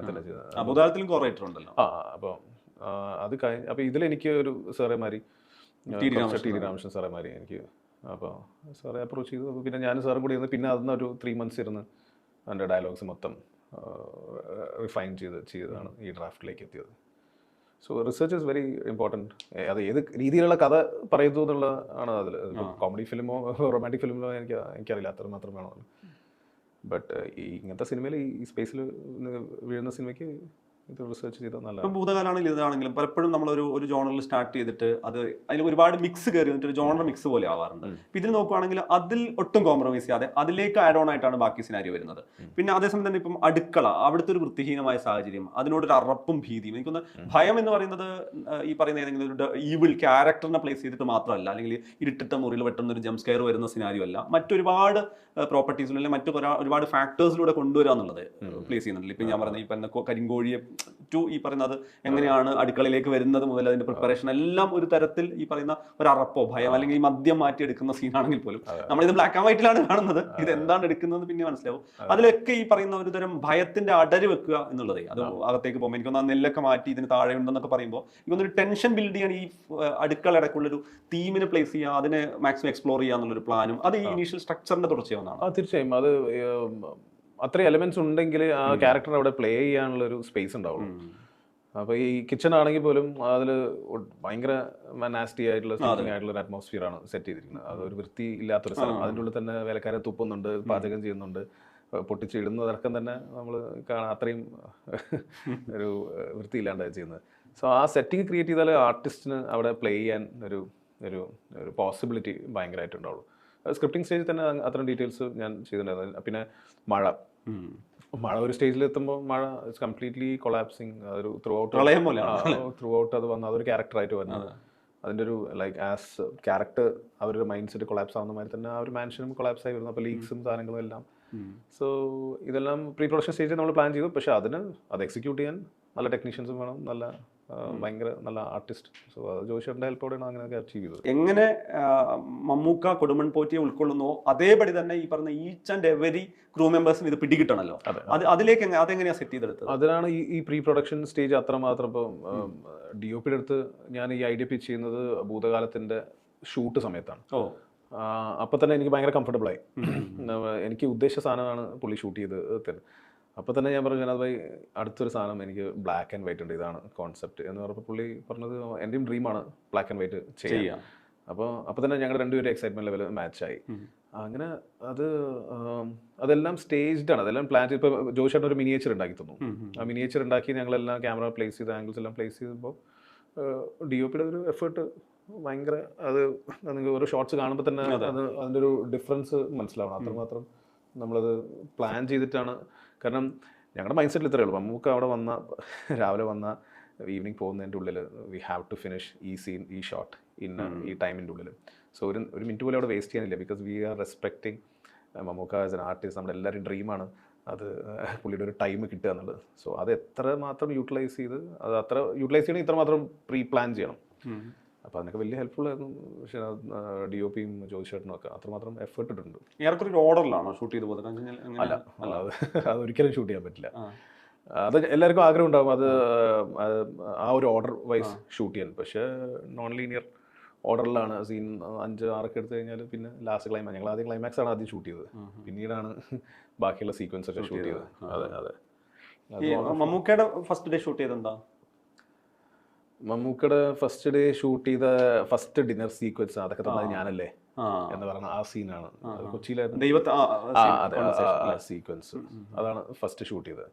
തന്നെ
ചെയ്തത്. അപ്പോൾ അത് കഴിഞ്ഞ് അപ്പോൾ ഇതിലെനിക്ക് ഒരു സാറേമാരി ടി രാമകൃഷ്ണൻ സാറേമാരി എനിക്ക്, അപ്പോൾ സാറെ അപ്രോച്ച് ചെയ്തു. പിന്നെ ഞാൻ സാറും കൂടി ഇരുന്ന് പിന്നെ അതിന് ഒരു 3 months ഇരുന്ന് അതിൻ്റെ ഡയലോഗ്സ് മൊത്തം റിഫൈൻ ചെയ്തതാണ് ഈ ഡ്രാഫ്റ്റിലേക്ക് എത്തിയത്. So research is very important. അത് ഏത് രീതിയിലുള്ള കഥ പറയുന്നു എന്നുള്ളതാണ് അതിൽ. കോമഡി ഫിലിമോ റൊമാൻറ്റിക് ഫിലിമോ എനിക്കറിയില്ല, അത്ര മാത്രം വേണമല്ലോ. ബട്ട് ഈ ഇങ്ങനത്തെ സിനിമയിൽ ഈ സ്പേസിൽ വീഴുന്ന സിനിമയ്ക്ക് ഇത് റിസർച്ച് ചെയ്താൽ നല്ല.
ഇപ്പം ഭൂതകാലാണെങ്കിലും ഇതാണെങ്കിലും പലപ്പോഴും നമ്മളൊരു ജോണറിൽ സ്റ്റാർട്ട് ചെയ്തിട്ട് അത് അതിൽ ഒരുപാട് മിക്സ് കയറി വന്നിട്ട് ഒരു ജോണർ മിക്സ് പോലെ ആവാറുണ്ട്. ഇപ്പം ഇതിൽ നോക്കുവാണെങ്കിൽ അതിൽ ഒട്ടും കോംപ്രമൈസ് ചെയ്യാതെ അതിലേക്ക് ആഡ് ഓൺ ആയിട്ടാണ് ബാക്കി സിനാരിയോ വരുന്നത്. പിന്നെ അതേസമയം തന്നെ ഇപ്പം അടുക്കള, അവിടുത്തെ ഒരു വൃത്തിഹീനമായ സാഹചര്യം, അതിനോടൊരു അറപ്പും ഭീതിയും. എനിക്കൊന്ന് ഭയം എന്ന് പറയുന്നത് ഈ പറയുന്ന ഏതെങ്കിലും ഒരു ഈവിൾ ക്യാരക്ടറിനെ പ്ലേസ് ചെയ്തിട്ട് മാത്രമല്ല, അല്ലെങ്കിൽ ഇരുട്ടിട്ട മുറിയിൽ പെട്ടെന്ന് ഒരു ജംപ് സ്കെയർ വരുന്ന സിനാരിയോ അല്ല, മറ്റൊരുപാട് പ്രോപ്പർട്ടീസിലും അല്ലെങ്കിൽ ഒരുപാട് ഫാക്ടേഴ്സിലൂടെ കൊണ്ടുവരിക എന്നുള്ളത് പ്ലേസ് ചെയ്യുന്നുണ്ട്. ഇപ്പം ഞാൻ പറഞ്ഞ ഈ പറയുന്ന കരിങ്കോഴിയെ ടു ഈ പറയുന്നത് എങ്ങനെയാണ് അടുക്കളയിലേക്ക് വരുന്നത് മുതൽ അതിന്റെ പ്രിപ്പറേഷൻ എല്ലാം ഒരു തരത്തിൽ ഈ പറയുന്ന ഒരു അറപ്പോ ഭയം അല്ലെങ്കിൽ ഈ മദ്യം മാറ്റിയെടുക്കുന്ന സീനാണെങ്കിൽ പോലും നമ്മളിത് ബ്ലാക്ക് ആൻഡ് വൈറ്റിലാണ് കാണുന്നത്, ഇത് എന്താണ് എടുക്കുന്നത് പിന്നെ മനസ്സിലാവും. അതിലൊക്കെ ഈ പറയുന്ന ഒരു തരം ഭയത്തിന്റെ അടര് വെക്കുക എന്നുള്ളത്, അത് അകത്തേക്ക് പോകുമ്പോൾ എനിക്കൊന്ന് ആ നെല്ലൊക്കെ മാറ്റി ഇതിന് താഴെ ഉണ്ടെന്നൊക്കെ പറയുമ്പോൾ എനിക്കൊന്നൊരു ടെൻഷൻ ബിൽഡ് ചെയ്യാൻ ഈ അടുക്കളടക്കുള്ളൊരു തീമിനെ പ്ലേസ് ചെയ്യുക, അതിനെ മാക്സിമം എക്സ്പ്ലോർ ചെയ്യുക എന്നുള്ളൊരു പ്ലാനും അത് ഈ ഇനീഷ്യൽ സ്ട്രക്ചറിന്റെ തുടർച്ചയാവുന്നതാണ്.
തീർച്ചയായും അത് അത്രയും എലമെന്റ്സ് ഉണ്ടെങ്കിൽ ആ ക്യാരക്ടർ അവിടെ പ്ലേ ചെയ്യാനുള്ള ഒരു സ്പേസ് ഉണ്ടാവുള്ളൂ. അപ്പോൾ ഈ കിച്ചൺ ആണെങ്കിൽ പോലും അതിൽ ഭയങ്കര നാസ്റ്റി ആയിട്ടുള്ള സ്റ്റീമിംഗ് ആയിട്ടുള്ള ഒരു അറ്റ്മോസ്ഫിയർ ആണ് സെറ്റ് ചെയ്തിരിക്കുന്നത്. അതൊരു വൃത്തി ഇല്ലാത്തൊരു സ്ഥലം. അതിൻ്റെ ഉള്ളിൽ തന്നെ വേലക്കാരെ തുപ്പുന്നുണ്ട്, പാചകം ചെയ്യുന്നുണ്ട്, പൊട്ടിച്ചിടുന്നതടക്കം തന്നെ നമ്മൾ കാണാൻ അത്രയും ഒരു വൃത്തിയില്ലാണ്ട് ചെയ്യുന്നത്. സോ ആ സെറ്റിംഗ് ക്രിയേറ്റ് ചെയ്താൽ ആർട്ടിസ്റ്റിന് അവിടെ പ്ലേ ചെയ്യാൻ ഒരു ഒരു ഒരു പോസിബിലിറ്റി ഭയങ്കരമായിട്ടുണ്ടാവുള്ളൂ. സ്ക്രിപ്റ്റിംഗ് സ്റ്റേജിൽ തന്നെ അത്തരം ഡീറ്റെയിൽസ് ഞാൻ ചെയ്തിട്ടുണ്ടായിരുന്നു. പിന്നെ മഴ ഒരു സ്റ്റേജിൽ എത്തുമ്പോൾ മഴ ഇറ്റ്സ് കംപ്ലീറ്റ്ലി കൊളാപ്സിങ്. അതൊരു ത്രൂ ഔട്ട് അത് വന്ന് അതൊരു ക്യാരക്ടറായിട്ട് വരുന്നത്. അതിൻ്റെ ഒരു ലൈക്ക് ആസ് ക്യാരക്ടർ അവരുടെ മൈൻഡ് സെറ്റ് കൊളാപ്സ് ആവുന്ന മാതിരി തന്നെ ആ ഒരു മാൻഷനും കൊളാപ്സ് ആയി വരുന്നു. അപ്പോൾ ലീക്സും സാധനങ്ങളും എല്ലാം. സോ ഇതെല്ലാം പ്രീ പ്രൊഡക്ഷൻ സ്റ്റേജിൽ നമ്മൾ പ്ലാൻ ചെയ്തു. പക്ഷേ അത് എക്സിക്യൂട്ട് ചെയ്യാൻ നല്ല ടെക്നീഷ്യൻസും വേണം, ഭയങ്കര നല്ല ആർട്ടിസ്റ്റ്. സോ അത് ജോയിച്ചേട്ടൻ്റെ ഹെൽപ്പോടെയാണ് അങ്ങനെയൊക്കെ അച്ചീവ് ചെയ്തത്.
എങ്ങനെ മമ്മൂക്ക കൊടുമൺ പോറ്റിയെ ഉൾക്കൊള്ളുന്നോ അതേപടി തന്നെ ഈ പറഞ്ഞ ഈച്ച് ആൻഡ് എവരി ക്രൂ മെമ്പേഴ്സിന് ഇത് പിടികിട്ടണല്ലോ. അതിലേക്ക് അതെങ്ങനെയാണ് സെറ്റ് ചെയ്തെടുത്തത്?
അതിനാണ് ഈ പ്രീ പ്രൊഡക്ഷൻ സ്റ്റേജ് അത്രമാത്രം. ഇപ്പോൾ DOPയുടെ അടുത്ത് ഞാൻ ഈ ഐഡിയ പിച്ച് ചെയ്യുന്നത് ഭൂതകാലത്തിൻ്റെ ഷൂട്ട് സമയത്താണ്. അപ്പോൾ തന്നെ എനിക്ക് ഭയങ്കര കംഫർട്ടബിൾ ആയി. എനിക്ക് ഉദ്ദേശിച്ച സാധനമാണ് പുള്ളി ഷൂട്ട് ചെയ്ത് തരുന്നത്. അപ്പോൾ തന്നെ ഞാൻ പറഞ്ഞു, ജനാദ് ഭായി അടുത്തൊരു സാധനം എനിക്ക് ബ്ലാക്ക് ആൻഡ് വൈറ്റ് ഉണ്ട്, ഇതാണ് കോൺസെപ്റ്റ് എന്ന് പറഞ്ഞപ്പോൾ പുള്ളി പറഞ്ഞത് എൻ്റെയും ഡ്രീമാണ് ബ്ലാക്ക് ആൻഡ് വൈറ്റ് ചെയ്യാം. അപ്പോൾ തന്നെ ഞങ്ങളുടെ രണ്ടുപേരും എക്സൈറ്റ്മെൻറ്റ് ലെവൽ മാച്ചായി. അങ്ങനെ അതെല്ലാം സ്റ്റേജ്ഡ് ആണ്, അതെല്ലാം പ്ലാൻ ചെയ്ത്. ഇപ്പോൾ ജോയിച്ചേട്ടൻ ഒരു മിനിയേച്ചർ ഉണ്ടാക്കി തന്നു. ആ മിനിയേച്ചർ ഉണ്ടാക്കി ഞങ്ങളെല്ലാം ക്യാമറ പ്ലേസ് ചെയ്ത് ആംഗിൾസ് എല്ലാം പ്ലേസ് ചെയ്തപ്പോൾ DOPയുടെ ഒരു എഫേർട്ട് ഭയങ്കര. അത് നിങ്ങൾക്ക് ഓരോ ഷോട്ട്സ് കാണുമ്പോൾ തന്നെ അതിൻ്റെ ഒരു ഡിഫറൻസ് മനസ്സിലാവണം. അത്രമാത്രം നമ്മളത് പ്ലാൻ ചെയ്തിട്ടാണ്. കാരണം ഞങ്ങളുടെ മൈൻഡ് സെറ്റിൽ ഇത്രയേ ഉള്ളൂ, നമുക്ക് അവിടെ രാവിലെ വന്ന ഈവനിങ് പോകുന്നതിൻ്റെ ഉള്ളിൽ വി ഹാവ് ടു ഫിനിഷ് ഈ സീൻ, ഈ ഷോട്ട് ഈ ടൈമിൻ്റെ ഉള്ളിൽ. സോ ഒരു മിനിറ്റ് പോലും അവിടെ വേസ്റ്റ് ചെയ്യാനില്ല. Because we are respecting Mammukka as an artist. നമ്മുടെ എല്ലാവരും ഡ്രീമാണ് അത് പുള്ളിയുടെ ഒരു ടൈം കിട്ടുക എന്നുള്ളത്. സോ അത് എത്ര മാത്രം യൂട്ടിലൈസ് ചെയ്യണമെങ്കിൽ ഇത്രമാത്രം പ്രീ പ്ലാൻ ചെയ്യണം. അപ്പോൾ അതിനൊക്കെ വലിയ ഹെൽപ്ഫുൾ ആയിരുന്നു. പക്ഷേ DOPയും ജോയിച്ചേട്ടനും ഒക്കെ അത്രമാത്രം എഫേർട്ട് ഇട്ടിട്ടുണ്ട്.
ഏറെക്കൊരു ഓർഡറിലാണോ ഷൂട്ട് ചെയ്ത് പോകുന്നത്?
അല്ല, അതൊരിക്കലും ഷൂട്ട് ചെയ്യാൻ പറ്റില്ല. അത് എല്ലാവർക്കും ആഗ്രഹം ഉണ്ടാകും അത് ആ ഒരു ഓർഡർ വൈസ് ഷൂട്ട് ചെയ്യാൻ. പക്ഷേ നോൺ ലീനിയർ ഓർഡറിലാണ് സീൻ 5-6 എടുത്തു കഴിഞ്ഞാൽ പിന്നെ ലാസ്റ്റ് ഞങ്ങൾ ആദ്യം ക്ലൈമാക്സ് ആണ് ആദ്യം ഷൂട്ട് ചെയ്തത്, പിന്നീടാണ് ബാക്കിയുള്ള സീക്വൻസ് ഒക്കെ ഷൂട്ട് ചെയ്തത്. അതെ.
മമ്മൂക്കയുടെ ഫസ്റ്റ് ഡേ ഷൂട്ട് ചെയ്തെന്താ?
മമ്മൂക്കയുടെ ഫസ്റ്റ് ഡേ ഷൂട്ട് ചെയ്ത ഫസ്റ്റ് ഡിന്നർ സീക്വൻസ് അതൊക്കെ തന്നത് ഞാനല്ലേ എന്ന് പറഞ്ഞ ആ സീനാണ്. കൊച്ചിയിലായിരുന്നു സീക്വൻസ്. അതാണ് ഫസ്റ്റ് ഷൂട്ട് ചെയ്തത്.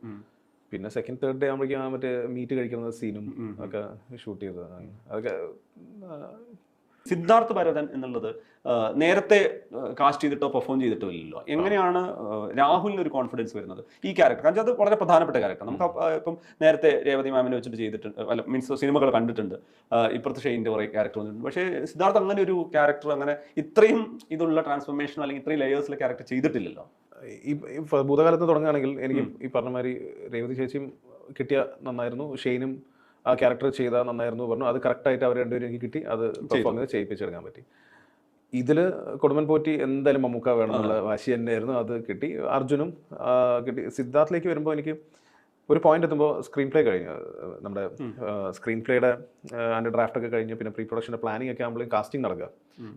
പിന്നെ സെക്കൻഡ് തേർഡ് ഡേ ആകുമ്പോഴേക്കും മറ്റേ മീറ്റ് കഴിക്കുന്ന സീനും ഒക്കെ ഷൂട്ട് ചെയ്തത്. അതൊക്കെ
സിദ്ധാർത്ഥ് ഭരതൻ എന്നുള്ളത് നേരത്തെ കാസ്റ്റ് ചെയ്തിട്ടോ പെർഫോം ചെയ്തിട്ടോ ഇല്ലല്ലോ. എങ്ങനെയാണ് രാഹുലിന് ഒരു കോൺഫിഡൻസ് വരുന്നത് ഈ ക്യാരക്ടർ? കാരണം അത് വളരെ പ്രധാനപ്പെട്ട ക്യാരക്ടർ. നമുക്ക് ഇപ്പം നേരത്തെ രേവതി മാമിനെ വെച്ചിട്ട് ചെയ്തിട്ടുണ്ട്, അല്ല മീൻസ് സിനിമകൾ കണ്ടിട്ടുണ്ട്, ഇപ്പുറത്തെ ഷെയ്ൻ്റെ കുറേ ക്യാരക്ടർ വന്നിട്ടുണ്ട്. പക്ഷേ സിദ്ധാർത്ഥ് അങ്ങനെ ഒരു ക്യാരക്ടർ, അങ്ങനെ ഇത്രയും ഇതുള്ള ട്രാൻസ്ഫോർമേഷൻ അല്ലെങ്കിൽ ഇത്രയും ലെയേഴ്സിലെ ക്യാരക്ടർ ചെയ്തിട്ടില്ലല്ലോ.
ഈ ഭൂതകാലത്ത് തുടങ്ങുകയാണെങ്കിൽ എനിക്ക് ഈ പറഞ്ഞ മാതിരി രേവതി ചേച്ചിയും കിട്ടിയ നന്നായിരുന്നു, ഷെയ്നും ആ ക്യാരക്ടർ ചെയ്താൽ നന്നായിരുന്നു പറഞ്ഞു. അത് കറക്റ്റായിട്ട് അവർ രണ്ടുപേരും എനിക്ക് കിട്ടി, അത് പെർഫോം ചെയ്ത് ചെയ്യിപ്പിച്ചെടുക്കാൻ പറ്റി. ഇതിൽ കൊടുമൺ പോറ്റി എന്തായാലും മമ്മൂക്ക വേണം എന്നുള്ള വാശി തന്നെയായിരുന്നു, അത് കിട്ടി. അർജുനും കിട്ടി. സിദ്ധാർത്ഥിലേക്ക് വരുമ്പോൾ എനിക്ക് ഒരു പോയിന്റ് എത്തുമ്പോൾ സ്ക്രീൻ പ്ലേ കഴിഞ്ഞു, നമ്മുടെ സ്ക്രീൻ പ്ലേയുടെ അതിൻ്റെ ഡ്രാഫ്റ്റ് ഒക്കെ കഴിഞ്ഞ് പിന്നെ പ്രീ പ്രൊഡക്ഷൻ്റെ പ്ലാനിങ് ഒക്കെ ആകുമ്പോഴും കാസ്റ്റിംഗ് നടക്കുക.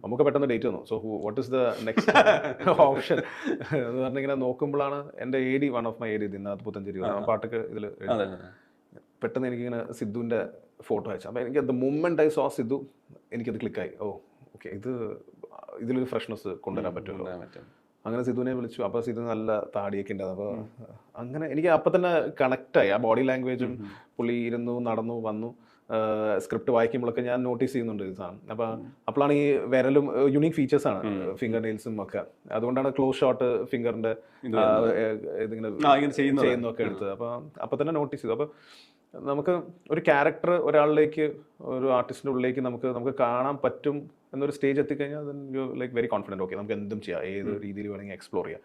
നമുക്ക് പെട്ടെന്ന് ഡേറ്റ് വന്നു. So what is the next option എന്ന് പറഞ്ഞിങ്ങനെ നോക്കുമ്പോഴാണ് എൻ്റെ വൺ ഓഫ് മൈ ദിനാഥ് പുത്തഞ്ചേരി പാട്ടൊക്കെ ഇതിൽ പെട്ടെന്ന് എനിക്കിങ്ങനെ സിദ്ധുവിൻ്റെ ഫോട്ടോ അയച്ചു. അപ്പോൾ എനിക്ക് the moment I so Sidhu എനിക്കത് ക്ലിക്കായി. ഓക്കെ, ഇതിലൊരു ഫ്രഷ്നെസ് കൊണ്ടുവരാൻ പറ്റുമല്ലോ. അങ്ങനെ സിധുവിനെ വിളിച്ചു. അപ്പോൾ സിധു നല്ല താടിയൊക്കെ ഉണ്ടായിരുന്നു. അപ്പോൾ അങ്ങനെ എനിക്ക് അപ്പം തന്നെ കണക്റ്റായി. ആ ബോഡി ലാംഗ്വേജും പുള്ളി ഇരുന്നു നടന്നു വന്നു. സ്ക്രിപ്റ്റ് വായിക്കുമ്പോഴൊക്കെ ഞാൻ നോട്ടീസ് ചെയ്യുന്നുണ്ട് ഇത് സാധനം. അപ്പോഴാണ് ഈ വിരലും യുണീക്ക് ഫീച്ചേഴ്സാണ് ഫിംഗർ നെയിൽസും ഒക്കെ. അതുകൊണ്ടാണ് ക്ലോസ് ഷോട്ട് ഫിംഗറിൻ്റെ ഇതിങ്ങനെ ചെയ്യുന്നതൊക്കെ എടുത്തത്. അപ്പോൾ തന്നെ നോട്ടീസ് ചെയ്തു. അപ്പോൾ നമുക്ക് ഒരു ക്യാരക്ടർ ഒരാളിലേക്ക്, ഒരു ആർട്ടിസ്റ്റിൻ്റെ ഉള്ളിലേക്ക് നമുക്ക് കാണാൻ പറ്റും എന്നൊരു സ്റ്റേജ് എത്തിക്കഴിഞ്ഞാൽ you like very confident. Okay, നമുക്ക് എന്തും ചെയ്യാം, ഏത് രീതിയിൽ വേണമെങ്കിൽ എക്സ്പ്ലോർ ചെയ്യാം.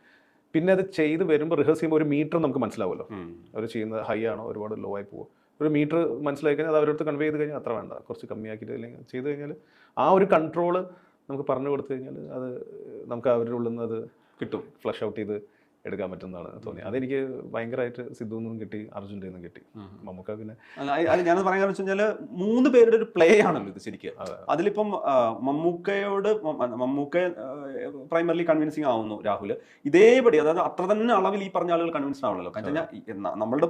പിന്നെ അത് ചെയ്ത് വരുമ്പോൾ റിഹേഴ്സ് ചെയ്യുമ്പോൾ ഒരു മീറ്റർ നമുക്ക് മനസ്സിലാവുമല്ലോ. അവർ ചെയ്യുന്നത് ഹൈ ആണോ ഒരുപാട് ലോ ആയി പോകുമോ, ഒരു മീറ്റർ മനസ്സിലാക്കി കഴിഞ്ഞാൽ അത് അവരടുത്ത് കൺവേ ചെയ്ത് കഴിഞ്ഞാൽ അത്ര വേണ്ട, കുറച്ച് കമ്മിയാക്കിയിട്ട് അല്ലെങ്കിൽ ചെയ്ത് കഴിഞ്ഞാൽ ആ ഒരു കൺട്രോള് നമുക്ക് പറഞ്ഞു കൊടുത്തു കഴിഞ്ഞാൽ അത് നമുക്ക് അവരുടെ ഉള്ളിൽ നിന്ന് അത് കിട്ടും, ഫ്ലഷ് ഔട്ട് ചെയ്ത് എടുക്കാൻ പറ്റുന്നതാണ് തോന്നിയത്. അതെനിക്ക് ഭയങ്കരമായിട്ട് സിദ്ധു നിന്നും കിട്ടി, അർജുൻ്റെ നിന്നും കിട്ടി. മമ്മൂക്ക പിന്നെ
ഞാൻ പറയാന്ന് വെച്ച് കഴിഞ്ഞാൽ 3 പേരുടെ ഒരു പ്ലേ ആണല്ലോ ഇത് ശരിക്കും. അതിലിപ്പം മമ്മൂക്ക പ്രൈമറിലി കൺവിൻസിങ് ആവുന്നു രാഹുൽ. ഇതേപടി അതായത് അത്ര തന്നെ അളവിൽ ഈ പറഞ്ഞ ആളുകൾ കൺവിൻസ്ഡ് ആവണല്ലോ. കാരണം നമ്മളുടെ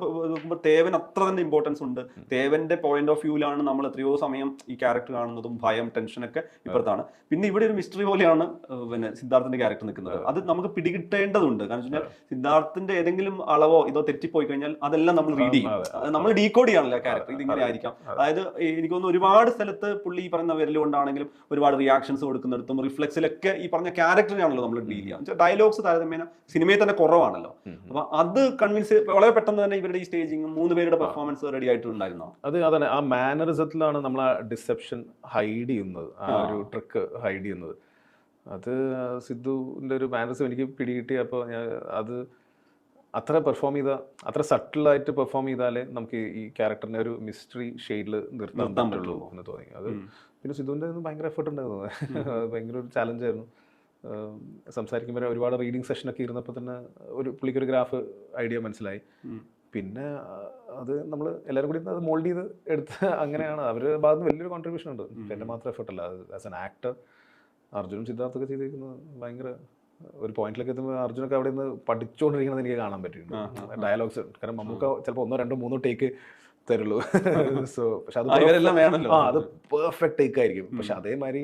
തേവൻ അത്ര തന്നെ ഇമ്പോർട്ടൻസ് ഉണ്ട്. തേവന്റെ പോയിന്റ് ഓഫ് വ്യൂവിലാണ് നമ്മൾ എത്രയോ സമയം ഈ ക്യാരക്ടർ കാണുന്നതും ഭയം ടെൻഷനൊക്കെ ഇപ്പുറത്താണ്. പിന്നെ ഇവിടെ ഒരു മിസ്റ്ററി പോലെയാണ് പിന്നെ സിദ്ധാർത്ഥന്റെ ക്യാരക്ടർ നിൽക്കുന്നത്. അത് നമുക്ക് പിടികിട്ടേണ്ടതുണ്ട്. കാരണം സിദ്ധാർത്ഥന്റെ ഏതെങ്കിലും അളവോ ഇതോ തെറ്റിപ്പോയി കഴിഞ്ഞാൽ അതെല്ലാം നമ്മൾ റീഡ് ചെയ്യും, നമ്മൾ ഡീകോഡ് ചെയ്യാണല്ലോ ക്യാരക്ടർ. ഇതിങ്ങനെ ആയിരിക്കാം. അതായത് എനിക്ക് തോന്നുന്നു ഒരുപാട് സ്ഥലത്ത് പുള്ളി ഈ പറയുന്ന വിരൽ കൊണ്ടാണെങ്കിലും ഒരുപാട് റിയാക്ഷൻസ് കൊടുക്കുന്നിടത്തും റിഫ്ലെക്സിലൊക്കെ ഈ പറഞ്ഞ ക്യാരക്ടറിനാണല്ലോ നമ്മൾ ഡീൽ ചെയ്യുക. ഡയലോഗ്സ് താരതമ്യേന സിനിമയിൽ തന്നെ കുറവാണല്ലോ. അപ്പൊ അത് കൺവിൻസ് വളരെ പെട്ടെന്ന് തന്നെ ഇവരുടെ ഈ സ്റ്റേജിങ് 3 പേരുടെ പെർഫോമൻസ് റെഡി ആയിട്ടുണ്ടായിരുന്നോ?
അതാണ് ആ മാനറിസത്തിലാണ് നമ്മൾ ആ ഡിസെപ്ഷൻ ഹൈഡ് ചെയ്യുന്നത്, ആ ഒരു ട്രിക്ക് ഹൈഡ് ചെയ്യുന്നത്. അത് സിദ്ധുവിൻ്റെ ഒരു മാനറിസം എനിക്ക് പിടികിട്ടി. അപ്പോൾ ഞാൻ അത് അത്ര പെർഫോം ചെയ്താൽ, അത്ര സട്ടിലായിട്ട് പെർഫോം ചെയ്താലേ നമുക്ക് ഈ ക്യാരക്ടറിനെ ഒരു മിസ്റ്ററി ഷെയ്ഡിൽ നിർത്താൻ പറ്റുള്ളൂ എന്ന് തോന്നി. അത് പിന്നെ സിദ്ധുവിൻ്റെ ഭയങ്കര എഫേർട്ട് ഉണ്ടായിരുന്നു. ഭയങ്കര ഒരു ചാലഞ്ചായിരുന്നു. സംസാരിക്കുമ്പോൾ ഒരുപാട് റീഡിങ് സെഷനൊക്കെ ഇരുന്നപ്പോൾ തന്നെ പുള്ളിക്കൊരു ഗ്രാഫ് ഐഡിയ മനസ്സിലായി. പിന്നെ അത് നമ്മൾ എല്ലാവരും കൂടി അത് മോൾഡ് ചെയ്ത് എടുത്ത് അങ്ങനെയാണ് അവരുടെ ഭാഗത്ത് വലിയൊരു കോൺട്രിബ്യൂഷൻ ഉണ്ട്. എൻ്റെ മാത്രം എഫേർട്ടല്ല. അത് ആസ് എൻ ആക്ടർ അർജുനും സിദ്ധാർത്ഥൊക്കെ ചെയ്തിരിക്കുന്നത് ഭയങ്കര ഒരു പോയിന്റിലേക്ക് എത്തുമ്പോൾ അർജുനൊക്കെ അവിടെ നിന്ന് പഠിച്ചുകൊണ്ടിരിക്കുന്നത് എനിക്ക് കാണാൻ പറ്റിയിട്ടുണ്ട്. ഡയലോഗ്സ്, കാരണം മമ്മൂക്ക ചിലപ്പോൾ 1, 2, 3 ടേക്ക് തരുള്ളൂ. സോ പക്ഷെ അത് അത് പെർഫെക്റ്റ് ടേക്ക് ആയിരിക്കും. പക്ഷെ അതേമാതിരി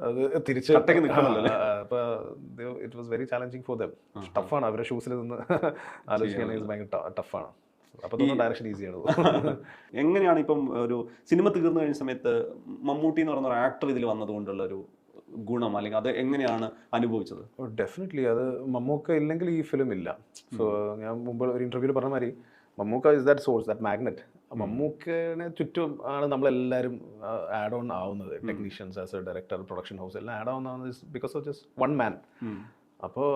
അത് തിരിച്ച് അപ്പോൾ it was very challenging for them. ടഫാണ് അവരുടെ ഷൂസിൽ നിന്ന് ആലോചിക്കുകയാണെങ്കിൽ ഭയങ്കര ടഫാണ്. അപ്പോൾ ഡയറക്ഷൻ ഈസിയാണ്.
എങ്ങനെയാണ് ഇപ്പം ഒരു സിനിമ തീർന്നു കഴിഞ്ഞ സമയത്ത് മമ്മൂട്ടി എന്ന് പറയുന്ന ഒരു ആക്ടർ ഇതിൽ വന്നതുകൊണ്ടുള്ള ഒരു ഗുണം, അല്ലെങ്കിൽ അത് എങ്ങനെയാണ് അനുഭവിച്ചത്?
ഡെഫിനറ്റ്ലി അത് മമ്മൂക്ക ഇല്ലെങ്കിൽ ഈ ഫിലിം ഇല്ല. സോ ഞാൻ മുമ്പ് ഒരു ഇന്റർവ്യൂവിൽ പറഞ്ഞ മാതിരി Mammookka is that source, that magnet. മമ്മൂക്കനെ ചുറ്റും ആണ് നമ്മളെല്ലാവരും ആഡ് ഓൺ ആവുന്നത്. Technicians, as a director, production house എല്ലാം ആഡ് ഓൺ ആവുന്നത് because of just one man. അപ്പോൾ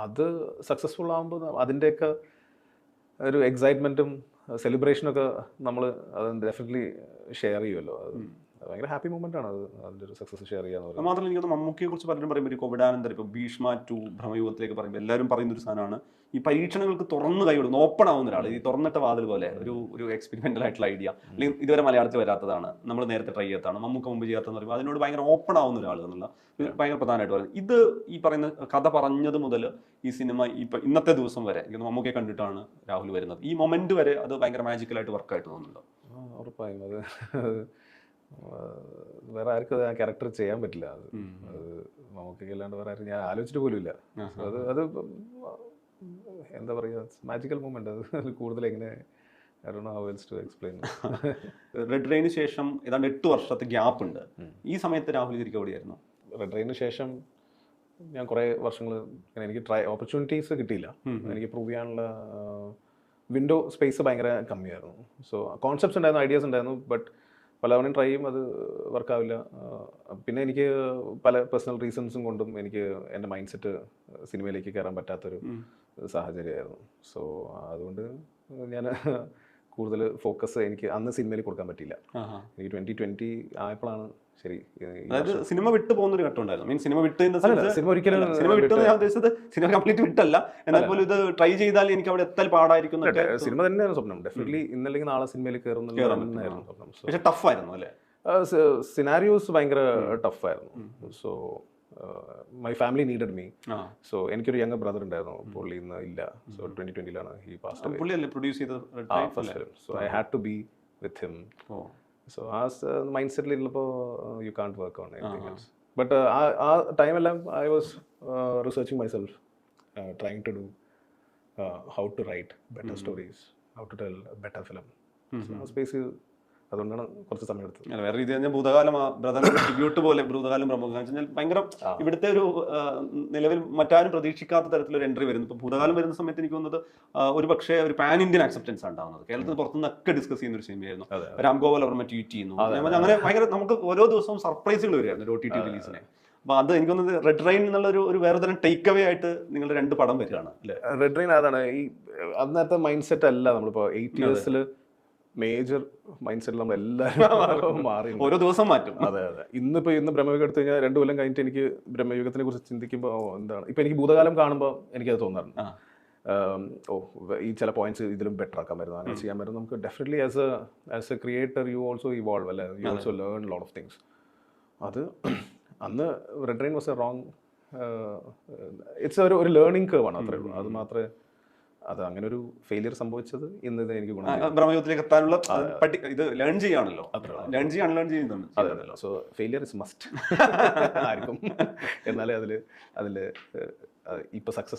അത് സക്സസ്ഫുൾ ആകുമ്പോൾ അതിൻ്റെയൊക്കെ ഒരു എക്സൈറ്റ്മെൻറ്റും സെലിബ്രേഷനൊക്കെ നമ്മൾ അത് ഡെഫിനറ്റ്ലി ഷെയർ ചെയ്യുമല്ലോ. അത് ഭയങ്കര ഹാപ്പി മൊമെന്റ് ആണ് അത്, അതിൻ്റെ ഒരു സക്സസ് ഷെയർ ചെയ്യാന്ന് പറയുന്നത്.
മാത്രമല്ല എനിക്ക് തോന്നുന്നു മമ്മൂക്കയെ കുറിച്ച് പലരും പറയുമ്പോൾ കോവിഡാനന്തരം ഇപ്പോൾ ഭീഷ്മ 2 ഭ്രമയുഗത്തിലേക്ക് പറയുമ്പോൾ എല്ലാവരും പറയുന്ന ഒരു സാധനമാണ് ഈ പരീക്ഷണങ്ങൾക്ക് തുറന്ന് കൈ കൊടുക്കുന്നു. ഓപ്പൺ ആവുന്ന ഒരാൾ, ഈ തുറന്നിട്ട വാതിൽ പോലെ ഒരു എക്സ്പെരിമെന്റൽ ആയിട്ടുള്ള ഐഡിയ, അല്ലെങ്കിൽ ഇതുവരെ മലയാളത്തിൽ വരാത്തതാണ്, നമ്മൾ നേരത്തെ ട്രൈ ചെയ്യാത്തതാണ്, മമ്മൂക്ക മുമ്പ് ചെയ്യാത്തതെന്ന് പറയുമ്പോൾ അതിനോട് ഭയങ്കര ഓപ്പൺ ആവുന്ന ഒരാൾ എന്നുള്ള ഭയങ്കര പ്രധാനമായിട്ട് പറയുന്നത്. ഇത് ഈ പറയുന്ന കഥ പറഞ്ഞത് മുതൽ ഈ സിനിമ ഇന്നത്തെ ദിവസം വരെ മമ്മൂക്കയെ കണ്ടിട്ടാണ് രാഹുൽ വരുന്നത്. ഈ മൊമെന്റ് വരെ അത് ഭയങ്കര മാജിക്കലായിട്ട് വർക്കായിട്ട് തോന്നുന്നുണ്ടോ?
ഉറപ്പായും അത് വേറെ ആർക്കും ആ ക്യാരക്ടർ ചെയ്യാൻ പറ്റില്ല. അത് നമുക്ക് അല്ലാണ്ട് വേറെ ആരും ഞാൻ ആലോചിച്ചിട്ട് പോലും ഇല്ല. അത് എന്താ പറയുക, മാജിക്കൽ മൂമെന്റ്. അത് കൂടുതൽ എങ്ങനെ I don't know how else to explain.
Red rain ശേഷം ഏതാണ്ട് 8 വർഷത്തെ ഗ്യാപ്പ് ഉണ്ട്. ഈ സമയത്ത് രാഹുൽ ശരിക്കും എവിടെയായിരുന്നു?
റെഡ് റെയിന് ശേഷം ഞാൻ കുറേ വർഷങ്ങൾ എനിക്ക് ഓപ്പർച്യൂണിറ്റീസ് കിട്ടിയില്ല. എനിക്ക് പ്രൂവ് ചെയ്യാനുള്ള വിൻഡോ സ്പേസ് ഭയങ്കര കമ്മിയായിരുന്നു. സോ കോൺസെപ്റ്റ്സ് ഉണ്ടായിരുന്നു, ഐഡിയാസ് ഉണ്ടായിരുന്നു, ബട്ട് പലവരും ട്രൈ ചെയ്യും, അത് വർക്കാവില്ല. പിന്നെ എനിക്ക് പല പേഴ്സണൽ റീസൺസും കൊണ്ടും എനിക്ക് എൻ്റെ മൈൻഡ് സെറ്റ് സിനിമയിലേക്ക് കയറാൻ പറ്റാത്തൊരു സാഹചര്യമായിരുന്നു. സോ അതുകൊണ്ട് ഞാൻ കൂടുതൽ ഫോക്കസ് എനിക്ക് അന്ന് സിനിമയിൽ കൊടുക്കാൻ പറ്റിയില്ല. എനിക്ക് 2020 ആയപ്പോഴാണ് ശരി
സിനിമ വിട്ടു പോകുന്ന ഒരു ഘട്ടം ഉണ്ടായിരുന്നു. മീൻസ് സിനിമ വിട്ട്
സിനിമ ഒരിക്കലും
സിനിമ വിട്ടു ഞാൻ ഉദ്ദേശിച്ചത് സിനിമ കംപ്ലീറ്റ് വിട്ടല്ല, എന്നാൽ പോലും ഇത് ട്രൈ ചെയ്താൽ എനിക്ക് അവിടെ എത്താൻ പാടായിരിക്കും.
സിനിമ തന്നെയാണ് സ്വപ്നം. ഡെഫിനറ്റ്ലി ഇന്നല്ലെങ്കിൽ നാളെ സിനിമയിൽ കയറുന്നതായിരുന്നു സ്വപ്നം.
പക്ഷെ ടഫായിരുന്നു അല്ലേ?
സിനാരിയോസ് ഭയങ്കര ടഫായിരുന്നു. So my family needed me. So എനിക്കൊരു യങ്ങർ ബ്രദർ ഉണ്ടായിരുന്നു, പുള്ളി ഇന്ന് ഇല്ല. So 2020 he passed away.
പുള്ളിയല്ലേ പ്രൊഡ്യൂസ് ചെയ്ത
first film. So I had to be with him. So ആ മൈൻഡ് സെറ്റിൽ ഇരുന്നപ്പോൾ you can't work on anything else. But ആ ടൈമെല്ലാം I was researching myself. Trying to do how to write better stories, how to tell better film. Space അതുകൊണ്ടാണ് കുറച്ച് സമയം എടുത്തത്.
അല്ല, വേറെ രീതി പറഞ്ഞാൽ ഭൂതകാലം ബ്രദർ ട്രിബ്യൂട്ട് പോലെ ഭൂതകാലം പ്രമുഖം വെച്ചാൽ ഭയങ്കര ഇവിടുത്തെ ഒരു നിലവിൽ മറ്റാരും പ്രതീക്ഷിക്കാത്ത തരത്തിലൊരു എൻട്രി വരുന്നു. ഇപ്പൊ ഭൂതകാലം വരുന്ന സമയത്ത് എനിക്ക് തോന്നുന്നത് ഒരു പക്ഷേ ഒരു പാൻ ഇന്ത്യൻ അക്സെപ്റ്റൻസ് ഉണ്ടാവുന്നത്. കേരളത്തിന് പുറത്തുനിന്നൊക്കെ ഡിസ്കസ് ചെയ്യുന്ന ഒരു സിനിമയായിരുന്നു. രാം ഗോപാൽ വർമ്മ ട്വീറ്റ് ചെയ്യുന്നു, അങ്ങനെ ഭയങ്കര നമുക്ക് ഓരോ ദിവസവും സർപ്രൈസുകൾ വരികയായിരുന്നു ഒരു OTT റിലീസിനെ. അപ്പൊ അത് എനിക്ക് തോന്നുന്നത് റെഡ് റെയിൻ എന്നുള്ള ഒരു വേറെ തരം ടേക്ക് അവേ ആയിട്ട് നിങ്ങളുടെ 2 പടം വരികയാണ് അല്ലേ?
റെഡ് റെയിൻ അതാണ് ഈ അന്നത്തെ മൈൻഡ് സെറ്റ് അല്ല. നമ്മളിപ്പോ 8 ഇയേഴ്സിൽ മേജർ മൈൻഡ് സെറ്റിൽ നമ്മൾ എല്ലാവരും മാറി,
ഓരോ ദിവസം മാറ്റും.
അതെ. ഇന്ന് ബ്രഹ്മയുഗം എടുത്തു കഴിഞ്ഞാൽ 2 കൊല്ലം കഴിഞ്ഞിട്ട് എനിക്ക് ബ്രഹ്മയുഗത്തിനെ കുറിച്ച് ചിന്തിക്കുമ്പോൾ എന്താണ് ഇപ്പൊ എനിക്ക് ഭൂതകാലം കാണുമ്പോൾ എനിക്കത് തോന്നാറുണ്ട്. ഈ ചില പോയിന്റ്സ് ഇതിലും ബെറ്റർ ആക്കാൻ പറ്റുന്നു, അങ്ങനെ ചെയ്യാൻ പറ്റും. നമുക്ക് definitely as a creator you also evolve അല്ലേ, you also learn lot of things. അത് അന്ന് Red Rain was a wrong, it's ഒരു ലേണിംഗ് കർവ് ആണ്, അത്രേ ഉള്ളൂ. അത് മാത്രമേ അത് അങ്ങനെ ഒരു ഫെയിലിയർ സംഭവിച്ചത് ഇന്ന് എനിക്ക്
ബ്രഹ്മയുഗത്തിലേക്ക് എത്താനുള്ള ഇത് ലേൺ ചെയ്യാണല്ലോ, ലേൺ ചെയ്യാൻ അൺലേൺ ചെയ്യുന്നുണ്ട്.
അതെ, സോ ഫെയിലിയർ ഇസ് മസ്റ്റ് ആർക്കും. എന്നാലേ അതിൽ ഇപ്പൊ സക്സസ്